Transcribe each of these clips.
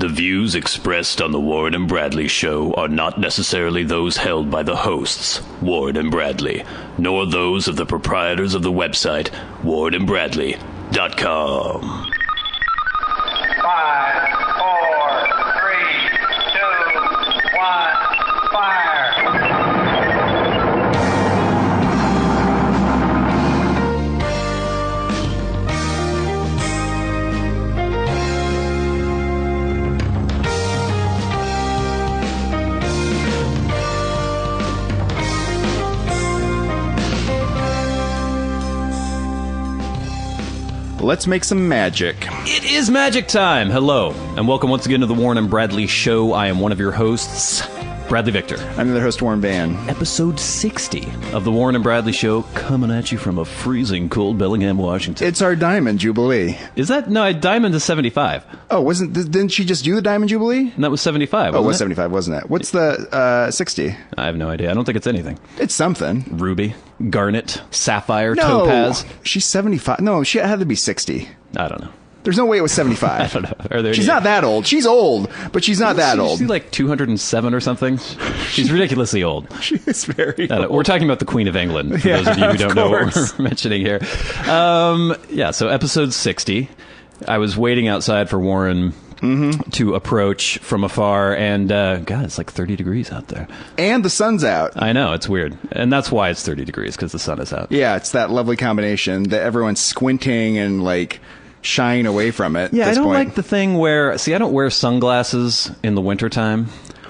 The views expressed on the Warren and Bradley Show are not necessarily those held by the hosts, Warren and Bradley, nor those of the proprietors of the website, warrenandbradley.com. 5, 4, 3, 2, 1, fire! Let's make some magic. It is magic time. Hello, and welcome once again to the Warren and Bradley Show. I am one of your hosts, Bradley Victor. I'm the other host, Warren Van. Episode 60 of the Warren and Bradley Show, coming at you from a freezing cold Bellingham, Washington. It's our Diamond Jubilee. Is that? No, Diamond is 75. Oh, didn't she just do the Diamond Jubilee? And that was 75, Oh, it wasn't was it? 75, wasn't it? What's the 60? I have no idea. I don't think it's anything. It's something. Ruby, garnet, sapphire, No, topaz. she's 75. No, she had to be 60. I don't know. There's no way it was 75. I don't know. Are there She's any- not that old. She's old, but she's not that old. She's like 207 or something. She's ridiculously old. She is very old. We're talking about the Queen of England, for Yeah, those of you who don't of know what course. we're mentioning here. So episode 60. I was waiting outside for Warren to approach from afar, and God, it's like 30 degrees out there. And the sun's out. I know, it's weird. And that's why it's 30 degrees, because the sun is out. Yeah, it's that lovely combination that everyone's squinting and like shying away from it. Yeah, at I this don't point. like the thing where... See, I don't wear sunglasses in the wintertime.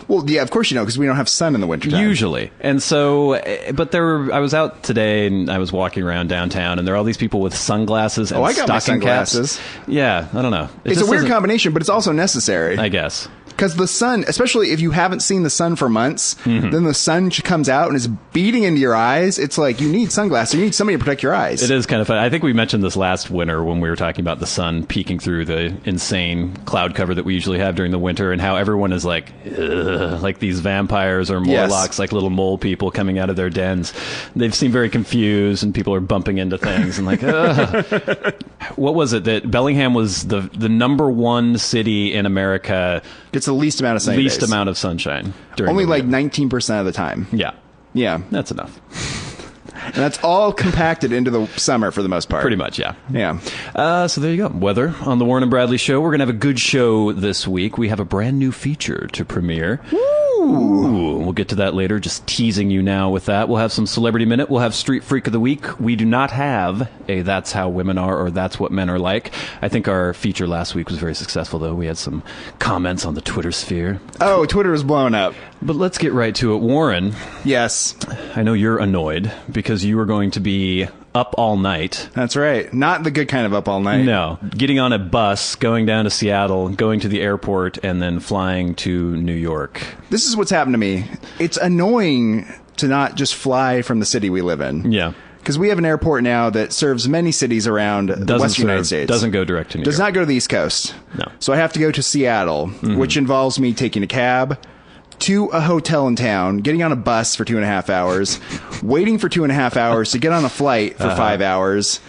Well, yeah, of course you know, because we don't have sun in the wintertime. Usually. And so, but I was out today and I was walking around downtown and there are all these people with sunglasses and Oh, I got my stocking caps. sunglasses. Yeah, I don't know. It It's a just weird doesn't- combination, but it's also necessary. I guess. Because the sun, especially if you haven't seen the sun for months, then the sun comes out and is beating into your eyes. It's like you need sunglasses. You need somebody to protect your eyes. It is kind of fun. I think we mentioned this last winter when we were talking about the sun peeking through the insane cloud cover that we usually have during the winter and how everyone is like, ugh, like these vampires or Morlocks, like little mole people coming out of their dens. They seem very confused and people are bumping into things and like, ugh. What was it that Bellingham was the number one city in America? It's the least amount of sunny Least days. amount of sunshine. During Only the like winter. 19% of the time. Yeah. Yeah. That's enough. And that's all compacted into the summer for the most part. Pretty much, yeah. Yeah. So there you go. Weather on the Warren and Bradley Show. We're going to have a good show this week. We have a brand new feature to premiere. Ooh. We'll get to that later. Just teasing you now with that. We'll have some Celebrity Minute. We'll have Street Freak of the Week. We do not have a That's How Women Are or That's What Men Are Like. I think our feature last week was very successful, though. We had some comments on the Twitter sphere. Oh, Twitter is blowing up. But let's get right to it. Warren, Yes. I know you're annoyed because you are going to be up all night. That's right. Not the good kind of up all night. No. Getting on a bus, going down to Seattle, going to the airport, and then flying to New York. This is what's happened to me. It's annoying to not just fly from the city we live in. Yeah. Because we have an airport now that serves many cities around the Western United States. Doesn't go direct to New Does York. not go to the East Coast. No. So I have to go to Seattle, which involves me taking a cab to a hotel in town, getting on a bus for 2.5 hours, waiting for 2.5 hours to get on a flight for 5 hours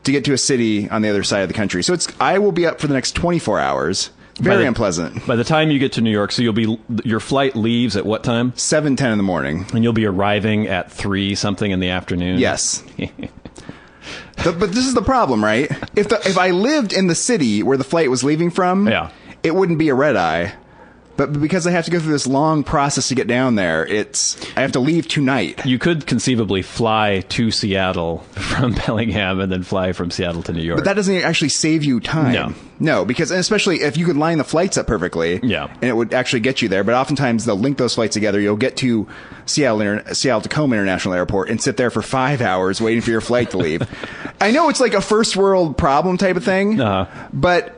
to get to a city on the other side of the country. So I will be up for the next 24 hours. Very unpleasant. By the time you get to New York, so your flight leaves at what time? 7:10 in the morning. And you'll be arriving at 3 something in the afternoon? Yes. But this is the problem, right? If I lived in the city where the flight was leaving from, Yeah. it wouldn't be a red eye. But because I have to go through this long process to get down there, I have to leave tonight. You could conceivably fly to Seattle from Bellingham and then fly from Seattle to New York. But that doesn't actually save you time. No, because especially if you could line the flights up perfectly, Yeah. and it would actually get you there. But oftentimes they'll link those flights together. You'll get to Seattle Tacoma International Airport and sit there for 5 hours waiting for your flight to leave. I know it's like a first world problem type of thing, but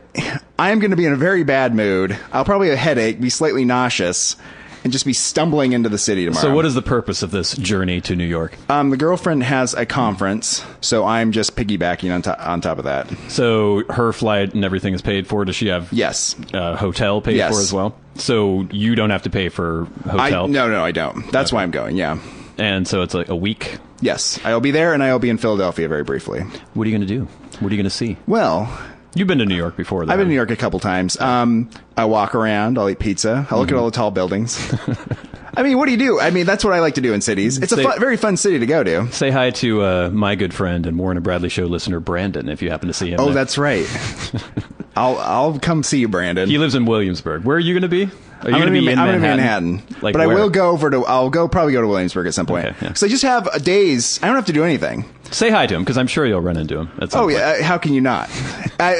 I'm going to be in a very bad mood. I'll probably have a headache, be slightly nauseous, and just be stumbling into the city tomorrow. So what is the purpose of this journey to New York? The girlfriend has a conference, so I'm just piggybacking on top of that. So her flight and everything is paid for. Does she have Yes. hotel paid Yes. for as well? So you don't have to pay for hotel? No, I don't. That's why I'm going, yeah. And so it's like a week? Yes. I'll be there, and I'll be in Philadelphia very briefly. What are you going to do? What are you going to see? Well, You've been to New York before, though. I've been to New York a couple times. I walk around. I'll eat pizza. I look at all the tall buildings. I mean, what do you do? I mean, that's what I like to do in cities. It's a very fun city to go to. Say hi to my good friend and Warren and Bradley Show listener, Brandon, if you happen to see him. Oh, that's right. I'll come see you, Brandon. He lives in Williamsburg. Where are you going to be? Are you I'm going to be in Manhattan. Like but where? I will go over to. I'll probably go to Williamsburg at some point. Okay, yeah. So I just have days. I don't have to do anything. Say hi to him, because I'm sure you'll run into him at some point. Yeah, how can you not?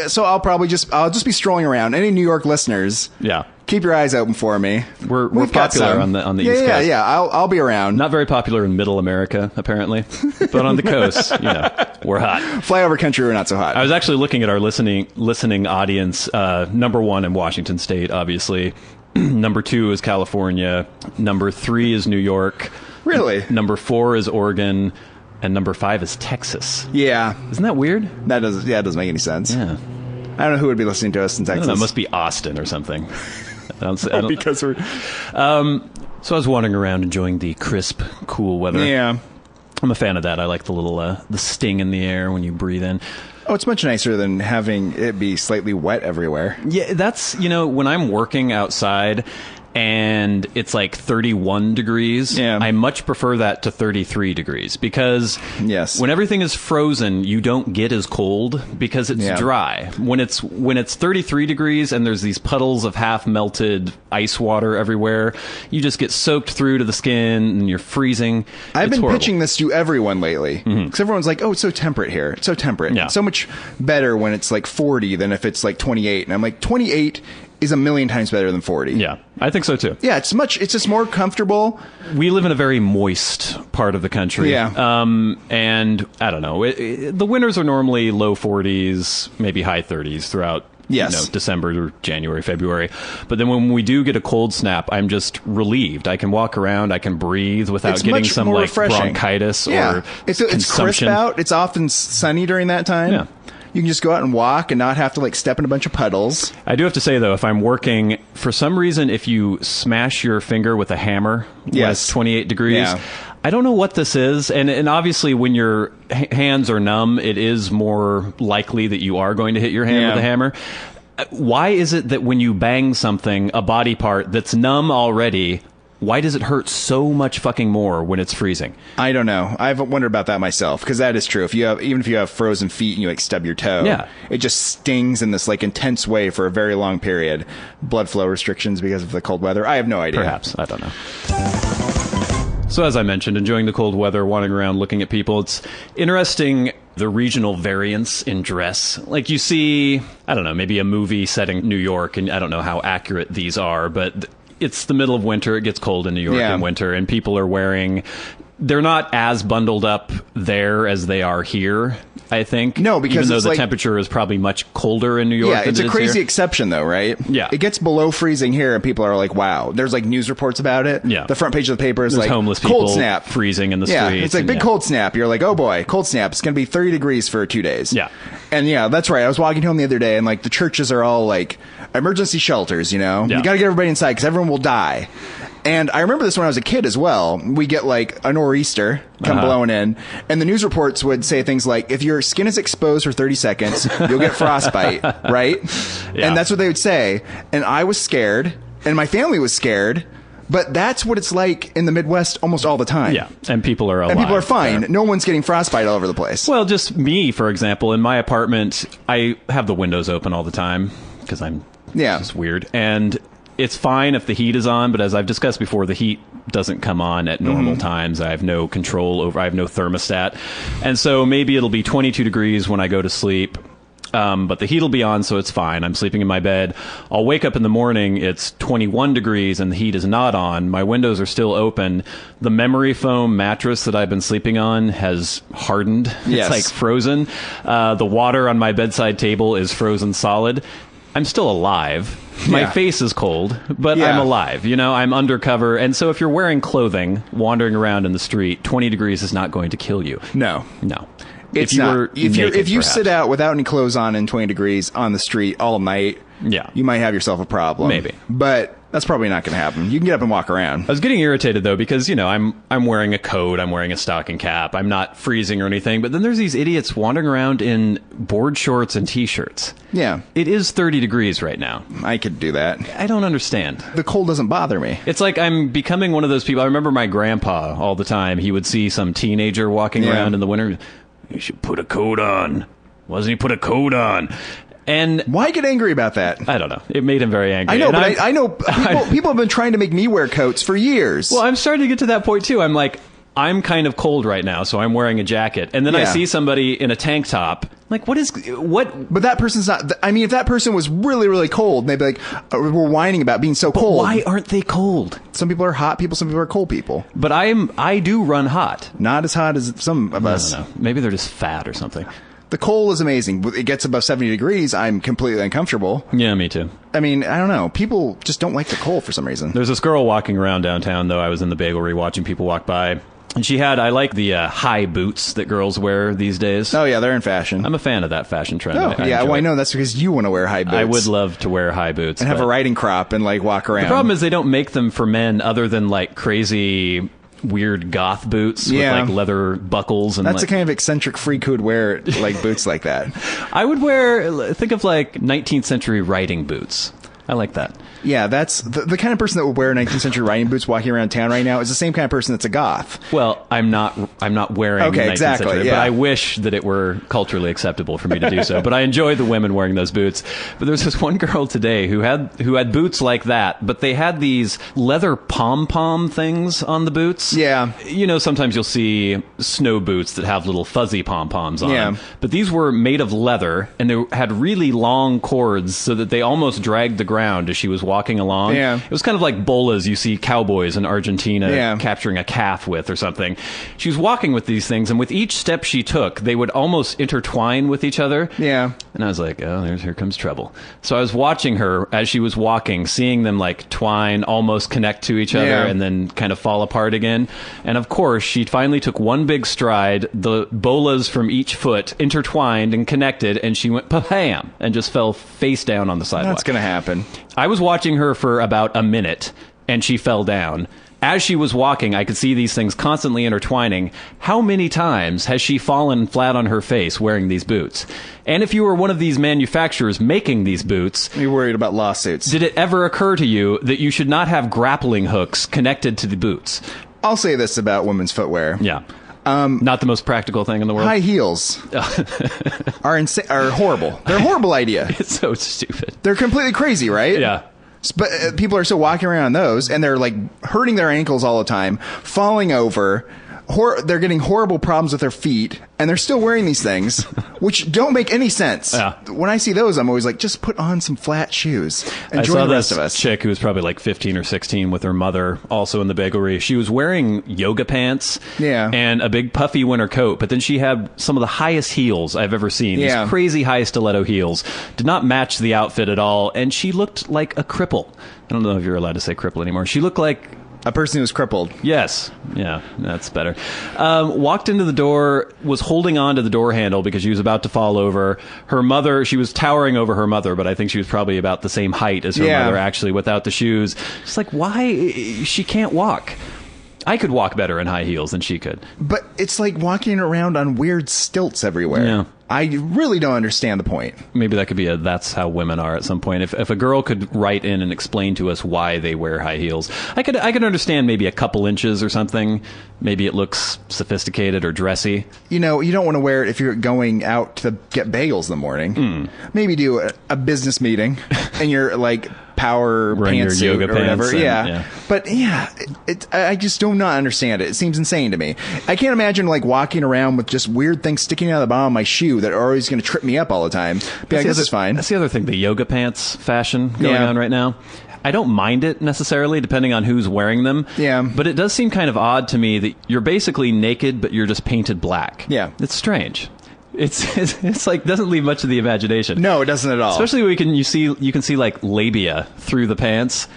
So I'll just be strolling around. Any New York listeners? Yeah. Keep your eyes open for me. We're popular on the East Coast. Yeah. I'll be around. Not very popular in Middle America, apparently, but on the coast, we're hot. Flyover country, we're not so hot. I was actually looking at our listening audience. Number 1 in Washington State, obviously. Number 2 is California. Number 3 is New York. Really? Number 4 is Oregon. And number 5 is Texas. Yeah. Isn't that weird? It doesn't make any sense. Yeah. I don't know who would be listening to us in Texas. It must be Austin or something. Because we're... So I was wandering around enjoying the crisp, cool weather. Yeah. I'm a fan of that. I like the little the sting in the air when you breathe in. Oh, it's much nicer than having it be slightly wet everywhere. Yeah, that's, when I'm working outside and it's like 31 degrees, I much prefer that to 33 degrees because when everything is frozen, you don't get as cold because it's dry. When it's 33 degrees and there's these puddles of half melted ice water everywhere, you just get soaked through to the skin and you're freezing. I've been horrible. pitching this to everyone lately because everyone's like, oh, it's so temperate here. It's so temperate. Yeah. It's so much better when it's like 40 than if it's like 28. And I'm like, 28 is a million times better than 40. Yeah, I think so too. Yeah, it's just more comfortable. We live in a very moist part of the country. Yeah. And I don't know, the winters are normally low 40s, maybe high 30s throughout December or January, February. But then when we do get a cold snap, I'm just relieved. I can walk around, I can breathe without getting some like refreshing. Bronchitis or it's consumption. crisp out. It's often sunny during that time. Yeah. You can just go out and walk and not have to like step in a bunch of puddles. I do have to say though, if I'm working, for some reason, if you smash your finger with a hammer when it's 28 degrees, I don't know what this is. And obviously when your hands are numb, it is more likely that you are going to hit your hand with a hammer. Why is it that when you bang something, a body part that's numb already, why does it hurt so much fucking more when it's freezing? I don't know. I've wondered about that myself because that is true. Even if you have frozen feet and you like stub your toe, it just stings in this like intense way for a very long period. Blood flow restrictions because of the cold weather. I have no idea. Perhaps. I don't know. So as I mentioned, enjoying the cold weather, wandering around, looking at people. It's interesting, the regional variance in dress. Like you see, I don't know, maybe a movie set in New York, and I don't know how accurate these are, but it's the middle of winter. It gets cold in New York in winter, and people are wearing... They're not as bundled up there as they are here, I think. No, because even though it's the temperature is probably much colder in New York than it is here. Yeah, it's a crazy exception, though, right? Yeah. It gets below freezing here, and people are like, wow. There's, like, news reports about it. Yeah. The front page of the paper is There's like, homeless people cold snap. Freezing in the streets. Yeah, it's like big cold snap. You're like, oh, boy, cold snap. It's going to be 30 degrees for 2 days. Yeah. And, that's right. I was walking home the other day, and, like, the churches are all, like, emergency shelters, Yeah. You got to get everybody inside because everyone will die. And I remember this when I was a kid as well. We get like a nor'easter come blowing in, and the news reports would say things like, if your skin is exposed for 30 seconds, you'll get frostbite, right? Yeah. And that's what they would say. And I was scared, and my family was scared, but that's what it's like in the Midwest almost all the time. Yeah, and people are alive. And people are fine. No one's getting frostbite all over the place. Well, just me, for example. In my apartment, I have the windows open all the time because I'm just weird. And it's fine if the heat is on, but as I've discussed before, the heat doesn't come on at normal times. I have no control over, I have no thermostat. And so maybe it'll be 22 degrees when I go to sleep. But the heat will be on, so it's fine. I'm sleeping in my bed. I'll wake up in the morning, it's 21 degrees and the heat is not on. My windows are still open. The memory foam mattress that I've been sleeping on has hardened. Yes. It's like frozen. The water on my bedside table is frozen solid. I'm still alive. My face is cold, but I'm alive. I'm undercover. And so if you're wearing clothing, wandering around in the street, 20 degrees is not going to kill you. No. It's if you sit out without any clothes on in 20 degrees on the street all night, you might have yourself a problem. Maybe. But That's probably not going to happen. You can get up and walk around. I was getting irritated though because I'm wearing a coat, I'm wearing a stocking cap, I'm not freezing or anything. But then there's these idiots wandering around in board shorts and t-shirts. Yeah, it is 30 degrees right now. I could do that. I don't understand. The cold doesn't bother me. It's like I'm becoming one of those people. I remember my grandpa all the time. He would see some teenager walking around in the winter. You should put a coat on. Why doesn't he put a coat on? And why get angry about that? I don't know. It made him very angry. I know, and but I know people have been trying to make me wear coats for years. Well, I'm starting to get to that point too. I'm like, I'm kind of cold right now, so I'm wearing a jacket. And then I see somebody in a tank top. Like, what? But that person's not. I mean, if that person was really, really cold, they'd be like, we're whining about being so cold. Why aren't they cold? Some people are hot people, some people are cold people. But I do run hot. Not as hot as some of us. I don't know. Maybe they're just fat or something. The cold is amazing. It gets above 70 degrees, I'm completely uncomfortable. Yeah, me too. I mean, I don't know. People just don't like the cold for some reason. There's this girl walking around downtown, though. I was in the bagelry watching people walk by. And she had, I like the high boots that girls wear these days. Oh, yeah, they're in fashion. I'm a fan of that fashion trend. Oh, yeah, well, I know that's because you want to wear high boots. I would love to wear high boots. And have a riding crop and, like, walk around. The problem is they don't make them for men other than, like, crazy weird goth boots with like leather buckles and that's the kind of eccentric freak who would wear like boots like that. I would think of like 19th century riding boots. I like that. Yeah, that's the kind of person that would wear 19th century riding boots walking around town right now is the same kind of person that's a goth. Well, I'm not wearing 19th century, yeah. But I wish that it were culturally acceptable for me to do so. But I enjoy the women wearing those boots. But there's this one girl today who had boots like that, but they had these leather pom-pom things on the boots. Yeah. You know, sometimes you'll see snow boots that have little fuzzy pom-poms on them. But these were made of leather, and they had really long cords so that they almost dragged the ground as she was walking along. Yeah. It was kind of like bolas you see cowboys in Argentina capturing a calf with or something. She was walking with these things, and with each step she took, they would almost intertwine with each other. Yeah. And I was like, oh, here comes trouble. So I was watching her as she was walking, seeing them like twine, almost connect to each other, and then kind of fall apart again. And of course, she finally took one big stride, the bolas from each foot intertwined and connected, and she went pa-bam, and just fell face down on the sidewalk. That's going to happen. I was watching her for about a minute, and she fell down. As she was walking, I could see these things constantly intertwining. How many times has she fallen flat on her face wearing these boots? And if you were one of these manufacturers making these boots... You're worried about lawsuits. Did it ever occur to you that you should not have grappling hooks connected to the boots? I'll say this about women's footwear. Yeah. Not the most practical thing in the world. High heels are horrible. They're a horrible idea. It's so stupid. They're completely crazy, right? Yeah. But people are still walking around in those, and they're like hurting their ankles all the time, falling over. They're getting horrible problems with their feet, and they're still wearing these things, which don't make any sense. Yeah. When I see those, I'm always like, just put on some flat shoes. Enjoy the rest of us. Chick who was probably like 15 or 16 with her mother, also in the bagelry. She was wearing yoga pants and a big puffy winter coat, but then she had some of the highest heels I've ever seen. These crazy high stiletto heels. Did not match the outfit at all, and she looked like a cripple. I don't know if you're allowed to say cripple anymore. She looked like... a person who was crippled. Yes. Yeah, that's better. Walked into the door, was holding on to the door handle because she was about to fall over. Her mother, she was towering over her mother, but I think she was probably about the same height as her mother, actually, without the shoes. It's like, why? She can't walk. I could walk better in high heels than she could. But it's like walking around on weird stilts everywhere. Yeah. I really don't understand the point. Maybe that could be that's how women are at some point. If a girl could write in and explain to us why they wear high heels, I could understand maybe a couple inches or something. Maybe it looks sophisticated or dressy. You know, you don't want to wear it if you're going out to get bagels in the morning. Maybe do a business meeting and you're like power pants your yoga or whatever. And, But I just do not understand it. It seems insane to me. I can't imagine like walking around with just weird things sticking out of the bottom of my shoe that are always going to trip me up all the time. But I guess it's fine. That's the other thing, the yoga pants fashion going on right now. I don't mind it necessarily, depending on who's wearing them. Yeah. But it does seem kind of odd to me that you're basically naked, but you're just painted black. Yeah. It's strange. It's like doesn't leave much of the imagination. No, it doesn't at all. Especially when you can see like labia through the pants.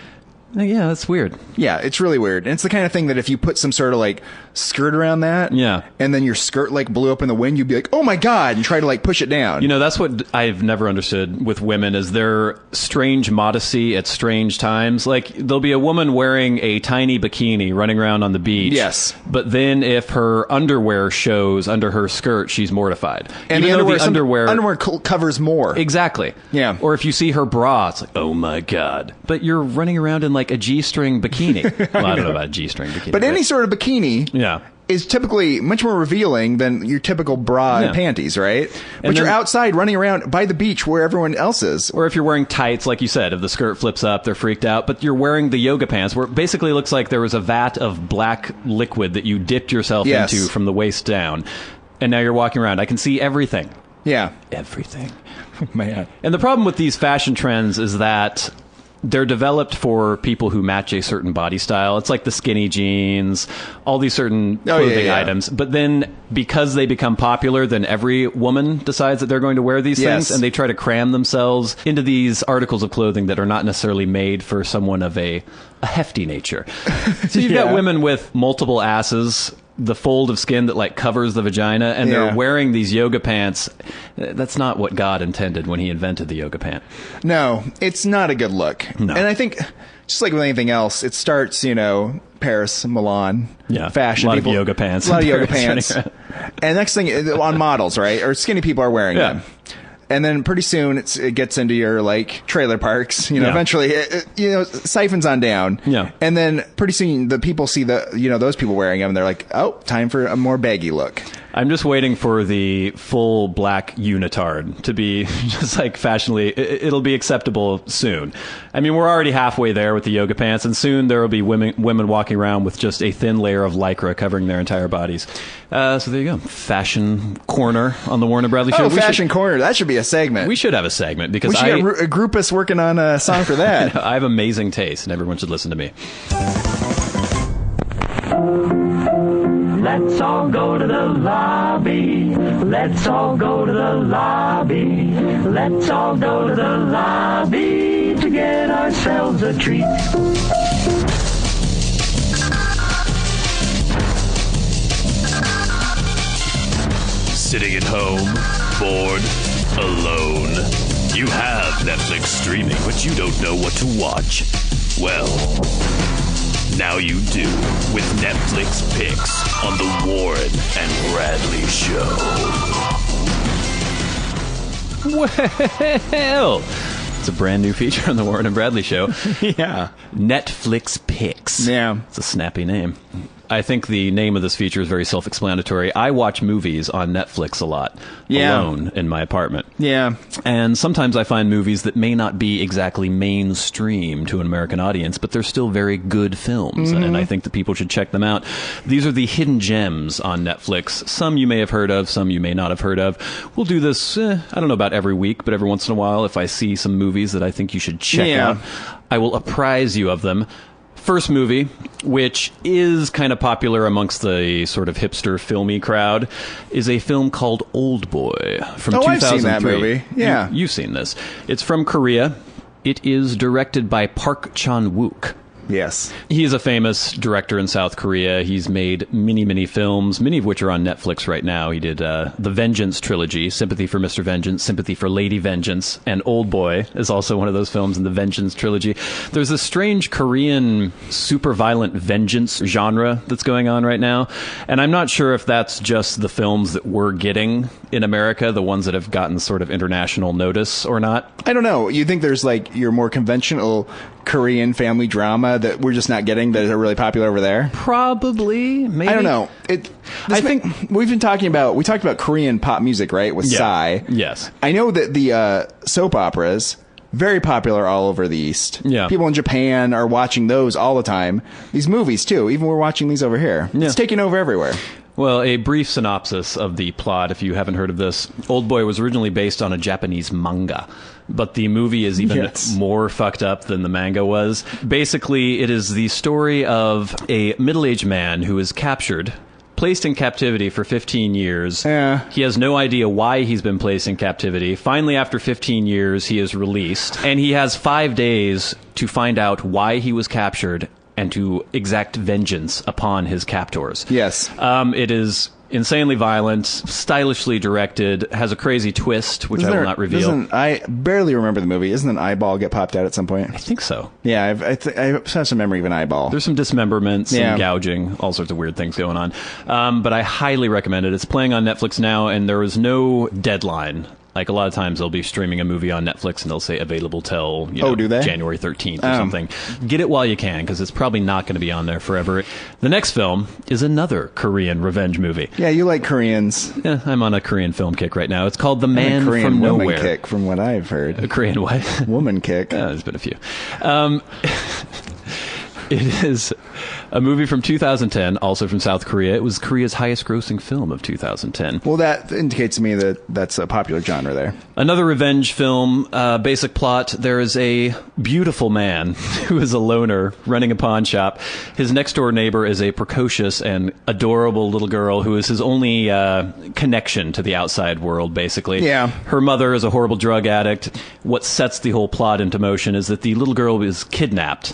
Yeah, that's weird. Yeah, it's really weird. And it's the kind of thing that if you put some sort of like skirt around that, and then your skirt like blew up in the wind, you'd be like, oh my God, and try to like push it down. You know, that's what I've never understood with women is their strange modesty at strange times. Like, there'll be a woman wearing a tiny bikini running around on the beach. Yes. But then if her underwear shows under her skirt, she's mortified. And even the though underwear covers more. Exactly. Yeah. Or if you see her bra, it's like, oh my God. But you're running around in like a G-string bikini. Well, I don't know about a G-string bikini. But any sort of bikini is typically much more revealing than your typical bra and panties, right? But you're outside running around by the beach where everyone else is. Or if you're wearing tights, like you said, if the skirt flips up, they're freaked out. But you're wearing the yoga pants where it basically looks like there was a vat of black liquid that you dipped yourself into from the waist down. And now you're walking around. I can see everything. Yeah. Everything. Man. And the problem with these fashion trends is that they're developed for people who match a certain body style. It's like the skinny jeans, all these certain clothing items. But then because they become popular, then every woman decides that they're going to wear these things, and they try to cram themselves into these articles of clothing that are not necessarily made for someone of a hefty nature. So you've got women with multiple asses, the fold of skin that like covers the vagina, and they're wearing these yoga pants. That's not what God intended when he invented the yoga pant. No, it's not a good look. No. And I think, just like with anything else, it starts, Paris, Milan, fashion. A lot of yoga pants. A lot of yoga pants. And next thing, on models, right? Or skinny people are wearing them. And then pretty soon it gets into your like trailer parks, eventually it siphons on down. Yeah. And then pretty soon the people see those people wearing them and they're like, oh, time for a more baggy look. I'm just waiting for the full black unitard to be just like fashionably, it'll be acceptable soon. I mean, we're already halfway there with the yoga pants, and soon there will be women walking around with just a thin layer of Lycra covering their entire bodies. So there you go. Fashion Corner on the Warren and Bradley Show. Oh, Fashion Corner. That should be a segment. We should have a segment because we should get a group us working on a song for that. I have amazing taste, and everyone should listen to me. Let's all go to the lobby. Let's all go to the lobby. Let's all go to the lobby to get ourselves a treat. Sitting at home, bored, alone. You have Netflix streaming, but you don't know what to watch. Well, now you do with Netflix Picks on the Warren and Bradley Show. Well, it's a brand new feature on the Warren and Bradley Show. Yeah. Netflix Picks. Yeah. It's a snappy name. I think the name of this feature is very self-explanatory. I watch movies on Netflix a lot, alone in my apartment. Yeah. And sometimes I find movies that may not be exactly mainstream to an American audience, but they're still very good films, and I think that people should check them out. These are the hidden gems on Netflix. Some you may have heard of, some you may not have heard of. We'll do this, I don't know about every week, but every once in a while, if I see some movies that I think you should check out, I will apprise you of them. First movie, which is kind of popular amongst the sort of hipster filmy crowd, is a film called Old Boy from 2003. I've seen that movie. Yeah. You've seen this. It's from Korea. It is directed by Park Chan-wook. Yes. He is a famous director in South Korea. He's made many, many films, many of which are on Netflix right now. He did the Vengeance trilogy, Sympathy for Mr. Vengeance, Sympathy for Lady Vengeance, and Old Boy is also one of those films in the Vengeance trilogy. There's a strange Korean super violent vengeance genre that's going on right now, and I'm not sure if that's just the films that we're getting in America, the ones that have gotten sort of international notice or not. I don't know. You think there's like your more conventional Korean family drama that we're just not getting that are really popular over there? Probably, maybe. I don't know. I think we talked about Korean pop music, right? With Psy. Yes. I know that the soap operas, very popular all over the East. Yeah. People in Japan are watching those all the time. These movies too. Even we're watching these over here. Yeah. It's taking over everywhere. Well, a brief synopsis of the plot, if you haven't heard of this. Old Boy was originally based on a Japanese manga, but the movie is even more fucked up than the manga was. Basically, it is the story of a middle-aged man who is captured placed in captivity for 15 years. Yeah. He has no idea why he's been placed in captivity. Finally, after 15 years, he is released. And he has 5 days to find out why he was captured and to exact vengeance upon his captors. Yes. It is insanely violent, stylishly directed, has a crazy twist, which I will not reveal. I barely remember the movie. Isn't an eyeball get popped out at some point? I think so. Yeah, I have some memory of an eyeball. There's some dismemberment, some gouging, all sorts of weird things going on. But I highly recommend it. It's playing on Netflix now, and there is no deadline. Like, a lot of times they'll be streaming a movie on Netflix and they'll say available till do they? January 13th or something. Get it while you can, because it's probably not going to be on there forever. The next film is another Korean revenge movie. Yeah, you like Koreans. Yeah, I'm on a Korean film kick right now. It's called The Man a Korean from woman Nowhere. kick, from what I've heard. A Korean what? Woman kick. There's been a few. It is a movie from 2010, also from South Korea. It was Korea's highest-grossing film of 2010. Well, that indicates to me that that's a popular genre there. Another revenge film. Basic plot: there is a beautiful man who is a loner running a pawn shop. His next-door neighbor is a precocious and adorable little girl who is his only connection to the outside world, basically. Yeah. Her mother is a horrible drug addict. What sets the whole plot into motion is that the little girl is kidnapped.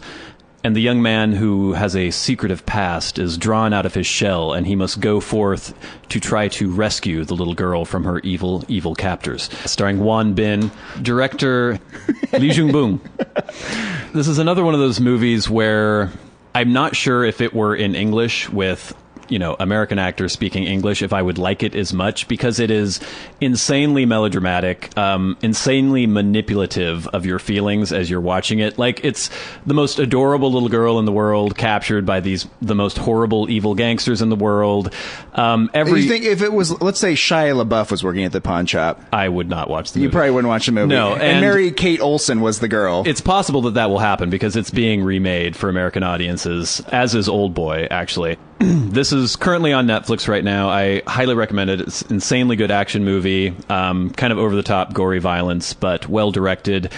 And the young man who has a secretive past is drawn out of his shell, and he must go forth to try to rescue the little girl from her evil, evil captors. Starring Won Bin, director Lee Jung-bung. This is another one of those movies where I'm not sure if it were in English with, American actors speaking English, if I would like it as much, because it is insanely melodramatic, insanely manipulative of your feelings as you're watching it. Like, it's the most adorable little girl in the world captured by the most horrible, evil gangsters in the world. You think if it was, let's say Shia LaBeouf was working at the pawn shop, I would not watch the movie. You probably wouldn't watch the movie. No. And Mary Kate Olsen was the girl. It's possible that will happen because it's being remade for American audiences, as is Old Boy, actually. This is currently on Netflix right now. I highly recommend it. It's an insanely good action movie, kind of over-the-top, gory violence, but well-directed.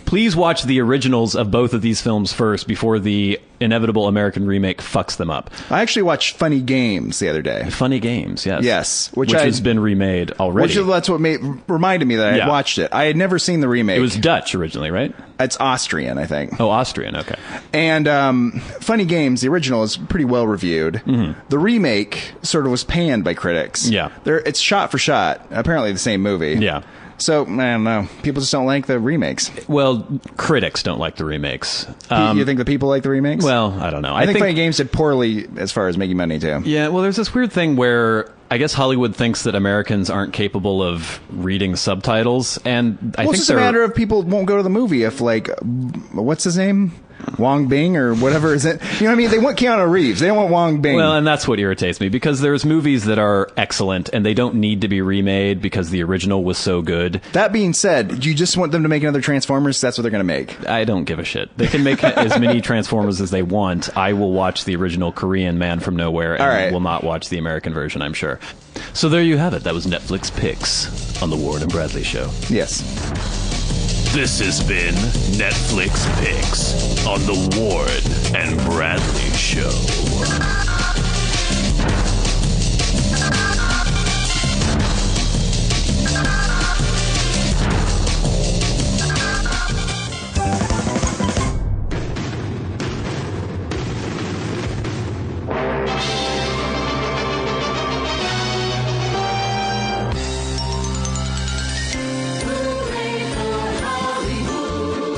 Please watch the originals of both of these films first before the inevitable American remake fucks them up. I actually watched Funny Games the other day. Funny Games, yes. Yes. Which has been remade already. That's what reminded me that I had watched it. I had never seen the remake. It was Dutch originally, right? It's Austrian, I think. Oh, Austrian, okay. And Funny Games, the original, is pretty well reviewed. Mm-hmm. The remake sort of was panned by critics. Yeah. It's shot for shot. Apparently the same movie. Yeah. So, I don't know. People just don't like the remakes. Well, critics don't like the remakes. You think the people like the remakes? Well, I don't know. I think Funny Games did poorly as far as making money, too. Yeah, well, there's this weird thing where I guess Hollywood thinks that Americans aren't capable of reading subtitles, and I think it's just a matter of people won't go to the movie if, what's his name? Wong Bing or whatever is it? You know what I mean? They want Keanu Reeves. They don't want Wong Bing. Well, and that's what irritates me, because there's movies that are excellent and they don't need to be remade because the original was so good. That being said, do you just want them to make another Transformers? That's what they're going to make. I don't give a shit. They can make as many Transformers as they want. I will watch the original Korean Man from Nowhere and will not watch the American version, I'm sure. So there you have it. That was Netflix Picks on the Ward and Bradley Show. Yes. This has been Netflix Picks on the Ward and Bradley Show.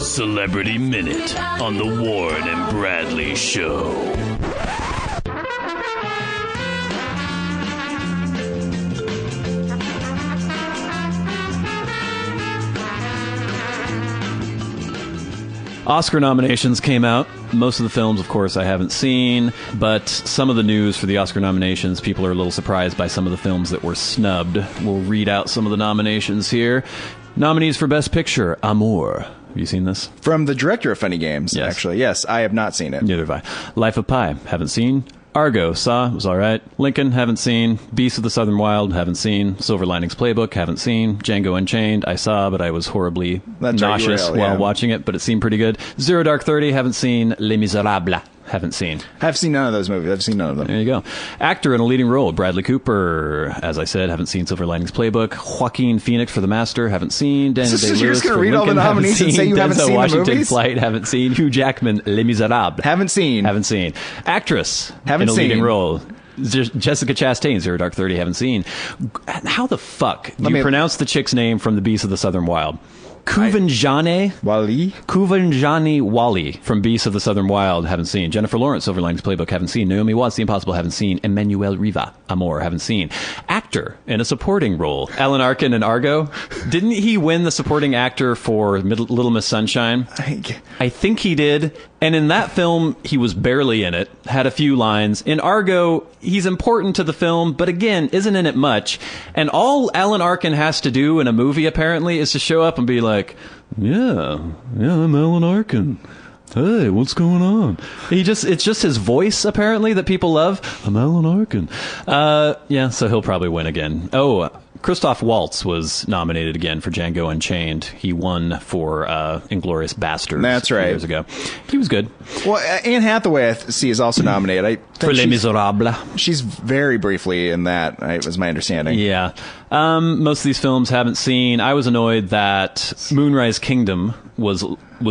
Celebrity Minute on the Ward and Bradley Show. Oscar nominations came out. Most of the films, of course, I haven't seen, but some of the news for the Oscar nominations, people are a little surprised by some of the films that were snubbed. We'll read out some of the nominations here. Nominees for Best Picture: Amour. Have you seen this? From the director of Funny Games, yes. Actually. Yes, I have not seen it. Neither have I. Life of Pi, haven't seen. Argo, saw, was all right. Lincoln, haven't seen. Beasts of the Southern Wild, haven't seen. Silver Linings Playbook, haven't seen. Django Unchained, I saw, but I was horribly nauseous while watching it, but it seemed pretty good. Zero Dark 30, haven't seen. Les Miserables, haven't seen. I've seen none of those movies. I've seen none of them. There you go. Actor in a leading role, Bradley Cooper. As I said, haven't seen Silver Linings Playbook. Joaquin Phoenix for The Master, haven't seen. Daniel Day-Lewis You're just going for to read all the Lincoln, nominees and say you haven't Denzel seen Washington, the movies? Flight, haven't seen. Hugh Jackman, Les Miserables. Haven't seen. Haven't seen. Actress Haven't in a seen. leading role. Jessica Chastain, Zero Dark 30, haven't seen. How the fuck do you pronounce the chick's name from The Beast of the Southern Wild? Kuvanjane Wally from Beasts of the Southern Wild, haven't seen. Jennifer Lawrence, Silver Linings Playbook, haven't seen. Naomi Watts, The Impossible, haven't seen. Emmanuel Riva, Amor, haven't seen. Actor in a supporting role, Alan Arkin in Argo. Didn't he win the supporting actor for Little Miss Sunshine? I think he did. And in that film, he was barely in it, had a few lines. In Argo, he's important to the film, but again, isn't in it much. And all Alan Arkin has to do in a movie, apparently, is to show up and be like, yeah, I'm Alan Arkin. Hey, what's going on? It's just his voice, apparently, that people love. I'm Alan Arkin. So he'll probably win again. Oh, Christoph Waltz was nominated again for Django Unchained. He won for Inglourious Basterds. That's right. Years ago. He was good. Well, Anne Hathaway, I see, is also nominated. For Les Miserables. She's very briefly in that, was my understanding. Yeah. Most of these films haven't seen. I was annoyed that Moonrise Kingdom was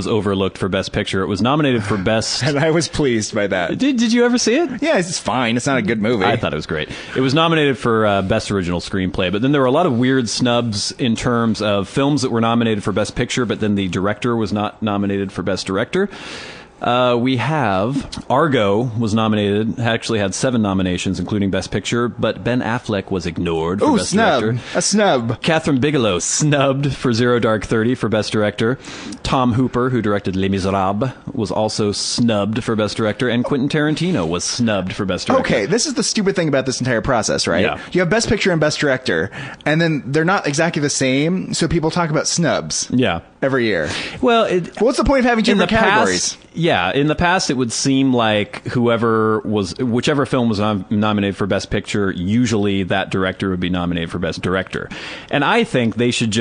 overlooked for Best Picture. It was nominated for Best... And I was pleased by that. Did you ever see it? Yeah, it's fine. It's not a good movie. I thought it was great. It was nominated for Best Original Screenplay, but then there were a lot of weird snubs in terms of films that were nominated for Best Picture, but then the director was not nominated for Best Director. We have Argo was nominated, actually had 7 nominations, including Best Picture, but Ben Affleck was ignored for Best Director. A snub. Catherine Bigelow snubbed for Zero Dark 30 for Best Director. Tom Hooper, who directed Les Miserables, was also snubbed for Best Director, and Quentin Tarantino was snubbed for Best Director. Okay, this is the stupid thing about this entire process, right? Yeah. You have Best Picture and Best Director, and then they're not exactly the same, so people talk about snubs. Yeah. Every year. Well, what's the point of having different categories? Yeah, in the past, it would seem like whichever film was nominated for Best Picture, usually that director would be nominated for Best Director. And I think they should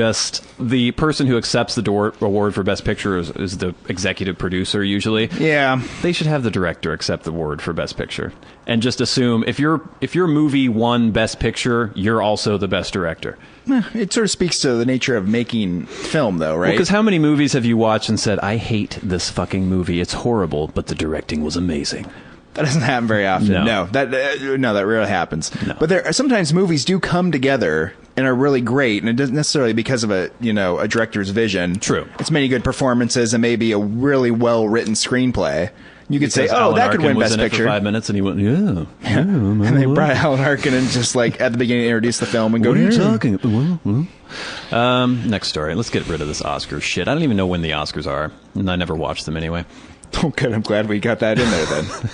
the person who accepts the award for Best Picture is the executive producer, usually. Yeah. They should have the director accept the award for Best Picture. And just assume if your movie won Best Picture, you're also the Best Director. It sort of speaks to the nature of making film, though, right? Because how many movies have you watched and said, I hate this fucking movie, it's horrible, but the directing was amazing? That doesn't happen very often. No, that rarely happens. No. But sometimes movies do come together and are really great, and it doesn't necessarily because of a director's vision. True. It's many good performances and maybe a really well-written screenplay. You could say, oh, that could win Best Picture. For 5 minutes, and he went, yeah. And they brought Alan Arkin and just at the beginning introduce the film and go, what are you talking about? Next story. Let's get rid of this Oscars shit. I don't even know when the Oscars are, and I never watch them anyway. Oh, good. I'm glad we got that in there then.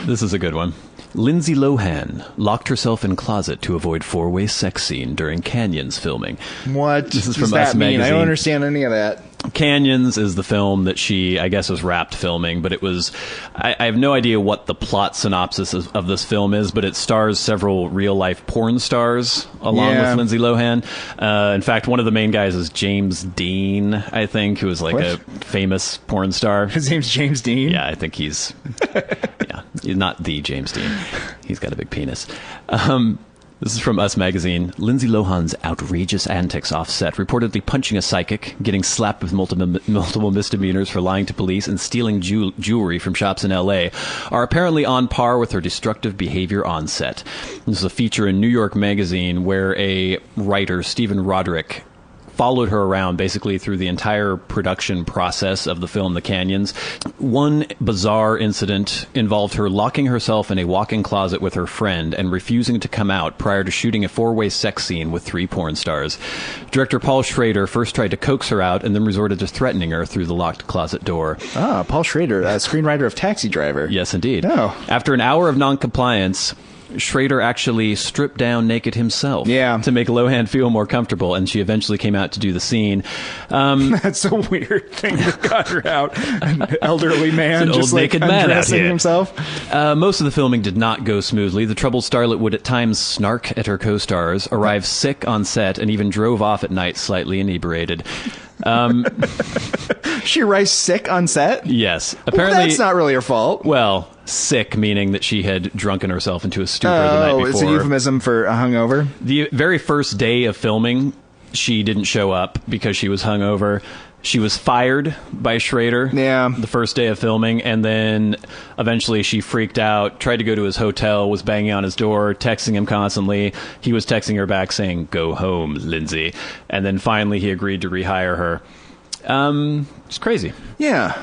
This is a good one. Lindsay Lohan locked herself in closet to avoid 4-way sex scene during Canyons filming. What this is from does that Us mean? Magazine. I don't understand any of that. Canyons is the film that she, I guess, was wrapped filming, but it was... I have no idea what the plot synopsis of this film is, but it stars several real-life porn stars along with Lindsay Lohan. In fact, one of the main guys is James Dean, I think, who is a famous porn star. His name's James Dean? Yeah, I think he's... he's not the James Dean. He's got a big penis. This is from Us Magazine. Lindsay Lohan's outrageous antics off set, reportedly punching a psychic, getting slapped with multiple misdemeanors for lying to police, and stealing jewelry from shops in L.A., are apparently on par with her destructive behavior on set. This is a feature in New York Magazine where a writer, Stephen Roderick, followed her around basically through the entire production process of the film The Canyons. One bizarre incident involved her locking herself in a walk-in closet with her friend and refusing to come out prior to shooting a 4-way sex scene with 3 porn stars. Director Paul Schrader first tried to coax her out and then resorted to threatening her through the locked closet door. Ah, Paul Schrader, screenwriter of Taxi Driver. Yes, indeed. Oh. After an hour of non-compliance, Schrader actually stripped down naked himself to make Lohan feel more comfortable, and she eventually came out to do the scene. That's a weird thing to cut her out. An elderly man just naked man undressing himself. Most of the filming did not go smoothly. The troubled starlet would at times snark at her co-stars, arrive sick on set, and even drove off at night slightly inebriated. She arrives sick on set? Yes. Well, Apparently, that's not really her fault. well, sick meaning that she had drunken herself into a stupor the night before. It's a euphemism for a hungover? The very first day of filming, she didn't show up because she was hungover. She was fired by Schrader the first day of filming, and then eventually she freaked out, tried to go to his hotel, was banging on his door, texting him constantly. He was texting her back saying, "Go home, Lindsay." And then finally he agreed to rehire her. It's crazy. Yeah.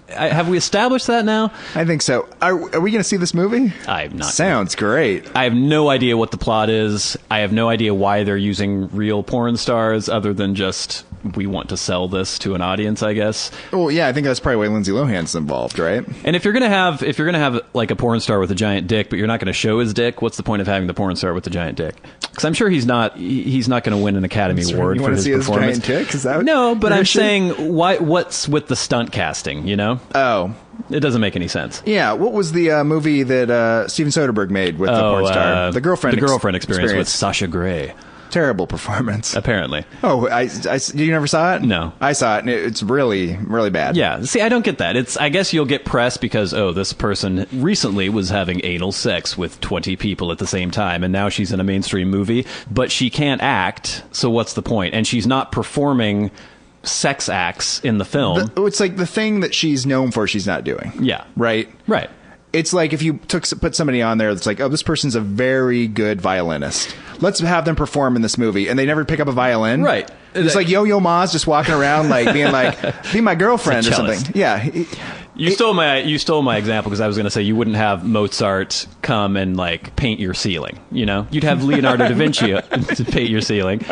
Have we established that now? I think so. Are we going to see this movie? I'm not. Sounds great. I have no idea what the plot is. I have no idea why they're using real porn stars other than just we want to sell this to an audience, I guess. Well, yeah, I think that's probably why Lindsay Lohan's involved, right? And if you're gonna have like a porn star with a giant dick, but you're not gonna show his dick, what's the point of having the porn star with the giant dick? Because I'm sure he's not gonna win an Academy Award for his performance. His giant dick? Is that no, but I'm saying what's with the stunt casting? You know? Oh. It doesn't make any sense. Yeah, what was the movie that Steven Soderbergh made with the porn star? The Girlfriend Experience with Sasha Grey. Terrible performance. Apparently. Oh, you never saw it? No. I saw it, and it's really, really bad. Yeah. See, I don't get that. I guess you'll get press because, this person recently was having anal sex with 20 people at the same time, and now she's in a mainstream movie, but she can't act, so what's the point? And she's not performing sex acts in the film. It's like the thing that she's known for she's not doing. Yeah. Right? Right. It's like if you put somebody on there that's like, oh, this person's a very good violinist. Let's have them perform in this movie. And they never pick up a violin. Right. It's like Yo-Yo Ma's just walking around like being like, be my girlfriend or something. Yeah. You stole my example because I was going to say you wouldn't have Mozart come and like paint your ceiling. You know, you'd have Leonardo da Vinci to paint your ceiling,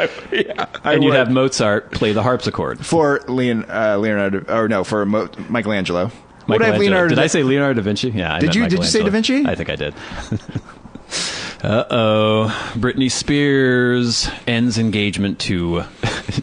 and you'd have Mozart play the harpsichord for Leonardo, or no, for Michelangelo. Did I say Leonardo da Vinci? Yeah. Did you say da Vinci? I think I did. Britney Spears ends engagement to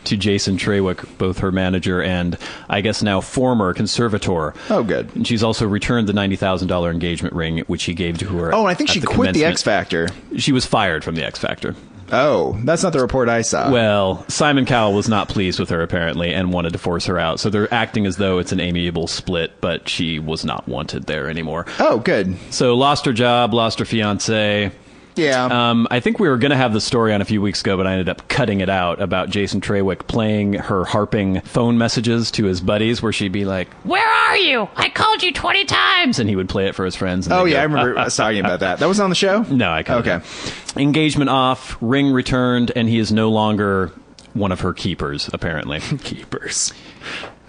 Jason Trawick, both her manager and I guess now former conservator. Oh, good. And she's also returned the $90,000 engagement ring, which he gave to her. Oh, and I think she quit the X Factor. She was fired from the X Factor. Oh, that's not the report I saw. Well, Simon Cowell was not pleased with her, apparently, and wanted to force her out. So they're acting as though it's an amiable split, but she was not wanted there anymore. Oh, good. So lost her job, lost her fiancé. Yeah. I think we were going to have the story on a few weeks ago, but I ended up cutting it out about Jason Trawick playing her harping phone messages to his buddies where she'd be like, "Where are you? I called you 20 times." And he would play it for his friends. And oh, yeah. I remember us talking about that. That was on the show? No, I cut it out. Engagement off, ring returned, and he is no longer one of her keepers, apparently. Keepers.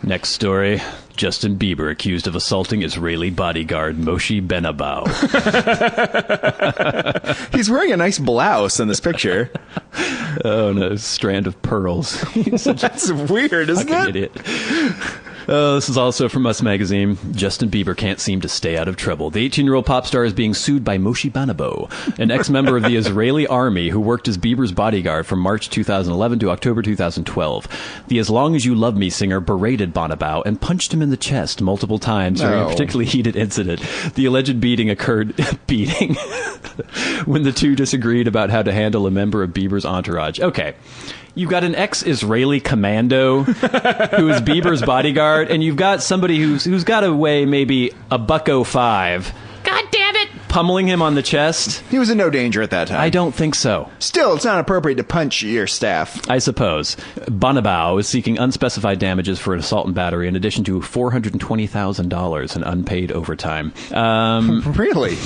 Next story. Justin Bieber accused of assaulting Israeli bodyguard Moshe Benabou. He's wearing a nice blouse in this picture. Oh, no, a strand of pearls. That's weird, isn't it? Idiot. This is also from Us Magazine. Justin Bieber can't seem to stay out of trouble. The 18-year-old pop star is being sued by Moshe Benabou, an ex-member of the Israeli army who worked as Bieber's bodyguard from March 2011 to October 2012. The As Long As You Love Me singer berated Benabou and punched him in the chest multiple times during a particularly heated incident. The alleged beating occurred when the two disagreed about how to handle a member of Bieber's entourage. Okay. You've got an ex-Israeli commando who is Bieber's bodyguard, and you've got somebody who's got to weigh maybe $105. God damn it! Pummeling him on the chest. He was in no danger at that time. I don't think so. Still, it's not appropriate to punch your staff. I suppose. Benabou is seeking unspecified damages for an assault and battery in addition to $420,000 in unpaid overtime. Really?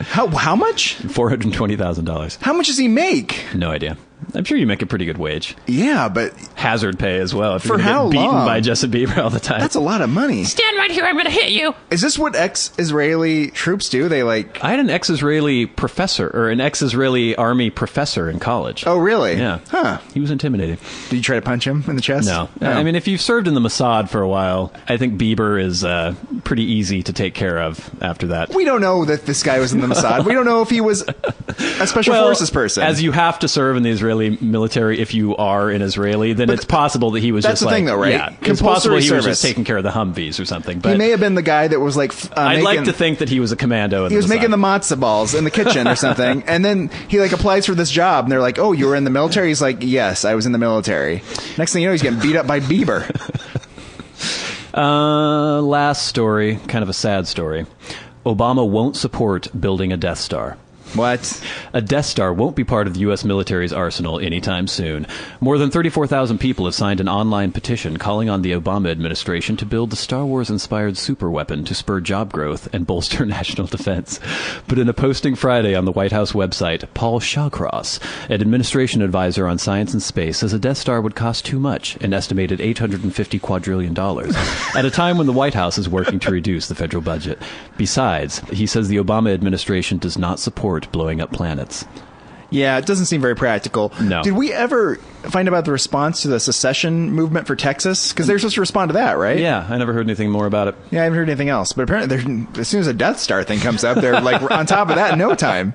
How much? $420,000. How much does he make? No idea. I'm sure you make a pretty good wage. Yeah, but hazard pay as well. If for you're how beaten long? By Justin Bieber all the time. That's a lot of money. Stand right here. I'm going to hit you. Is this what ex-Israeli troops do? They like. I had an ex-Israeli professor or an ex-Israeli army professor in college. Oh, really? Yeah. Huh. He was intimidating. Did you try to punch him in the chest? No. I mean, if you've served in the Mossad for a while, I think Bieber is pretty easy to take care of after that. We don't know that this guy was in the Mossad. We don't know if he was a special forces person. As you have to serve in the Israeli military if you are an Israeli, then it's possible that he was that's just the thing, though, right? Yeah, it's possible he was service. just taking care of the Humvees or something. But he may have been the guy that was like I'd like to think that he was a commando. He was making the matzo balls in the kitchen or something, and then he like applies for this job, and they're like, "Oh, you were in the military?" He's like, "Yes, I was in the military." Next thing you know, he's getting beat up by Bieber. Last story, kind of a sad story. Obama won't support building a Death Star. What? A Death Star won't be part of the U.S. military's arsenal anytime soon. More than 34,000 people have signed an online petition calling on the Obama administration to build the Star Wars-inspired superweapon to spur job growth and bolster national defense. But in a posting Friday on the White House website, Paul Shawcross, an administration advisor on science and space, says a Death Star would cost too much, an estimated $850 quadrillion, at a time when the White House is working to reduce the federal budget. Besides, he says the Obama administration does not support blowing up planets. Yeah, it doesn't seem very practical. No. Did we ever find about the response to the secession movement for Texas? Because they're supposed to respond to that, right? Yeah, I never heard anything more about it. Yeah, I haven't heard anything else. But apparently, as soon as a Death Star thing comes up, they're like on top of that in no time.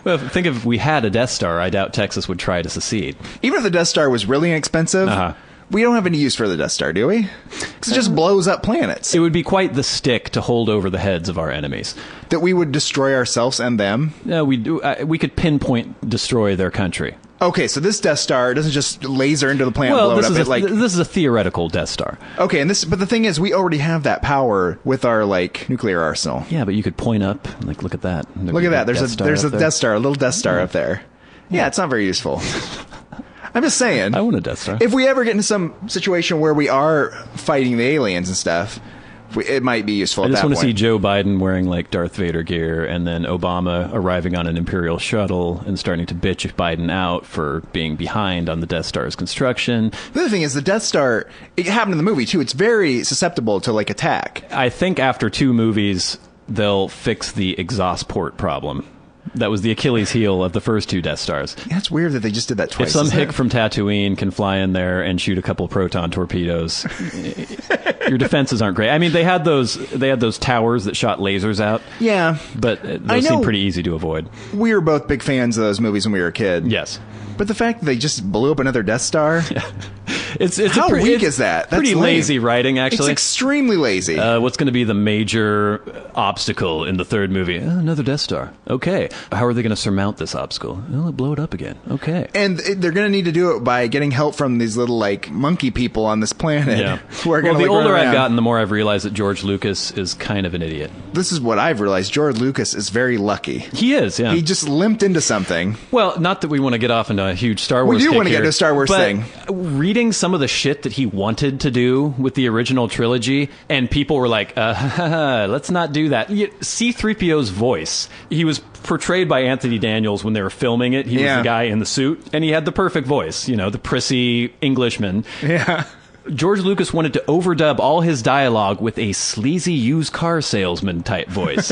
Well, think if we had a Death Star, I doubt Texas would try to secede. Even if the Death Star was really inexpensive, we don't have any use for the Death Star, do we? Because it just blows up planets. It would be quite the stick to hold over the heads of our enemies. That we would destroy ourselves and them? No, we could pinpoint destroy their country. Okay, so this Death Star doesn't just laser into the planet and blow this it up. This is a theoretical Death Star. Okay, but the thing is, we already have that power with our nuclear arsenal. Yeah, but you could point up and look at that. Look at that. There's a Death Star, a little Death Star up there. Yeah, it's not very useful. I'm just saying. I want a Death Star. If we ever get into some situation where we are fighting the aliens and stuff, it might be useful at that point. I just want to see Joe Biden wearing like Darth Vader gear and then Obama arriving on an Imperial shuttle and starting to bitch Biden out for being behind on the Death Star's construction. The other thing is the Death Star, it happened in the movie too, it's very susceptible to attack. I think after 2 movies, they'll fix the exhaust port problem. That was the Achilles heel of the first 2 Death Stars. Yeah, it's weird that they just did that twice. If some hick from Tatooine can fly in there and shoot a couple proton torpedoes, your defenses aren't great. I mean, they had those towers that shot lasers out. Yeah, but those seem pretty easy to avoid. We were both big fans of those movies when we were a kid. Yes. But the fact that they just blew up another Death Star... Yeah. How weak is that? That's pretty lazy writing, actually. It's extremely lazy. What's going to be the major obstacle in the 3rd movie? Another Death Star. Okay. How are they going to surmount this obstacle? Well, blow it up again. Okay. And they're going to need to do it by getting help from these little, monkey people on this planet. Yeah. Who are gonna, the older I've gotten, the more I've realized that George Lucas is kind of an idiot. This is what I've realized. George Lucas is very lucky. He is, yeah. He just limped into something. Well, not that we want to get off into a huge Star Wars We do want to get into a Star Wars thing. Reading some of the shit that he wanted to do with the original trilogy, and people were like, let's not do that. C-3PO's voice, he was portrayed by Anthony Daniels when they were filming it. He was the guy in the suit, and he had the perfect voice, the prissy Englishman. Yeah. George Lucas wanted to overdub all his dialogue with a sleazy used car salesman type voice.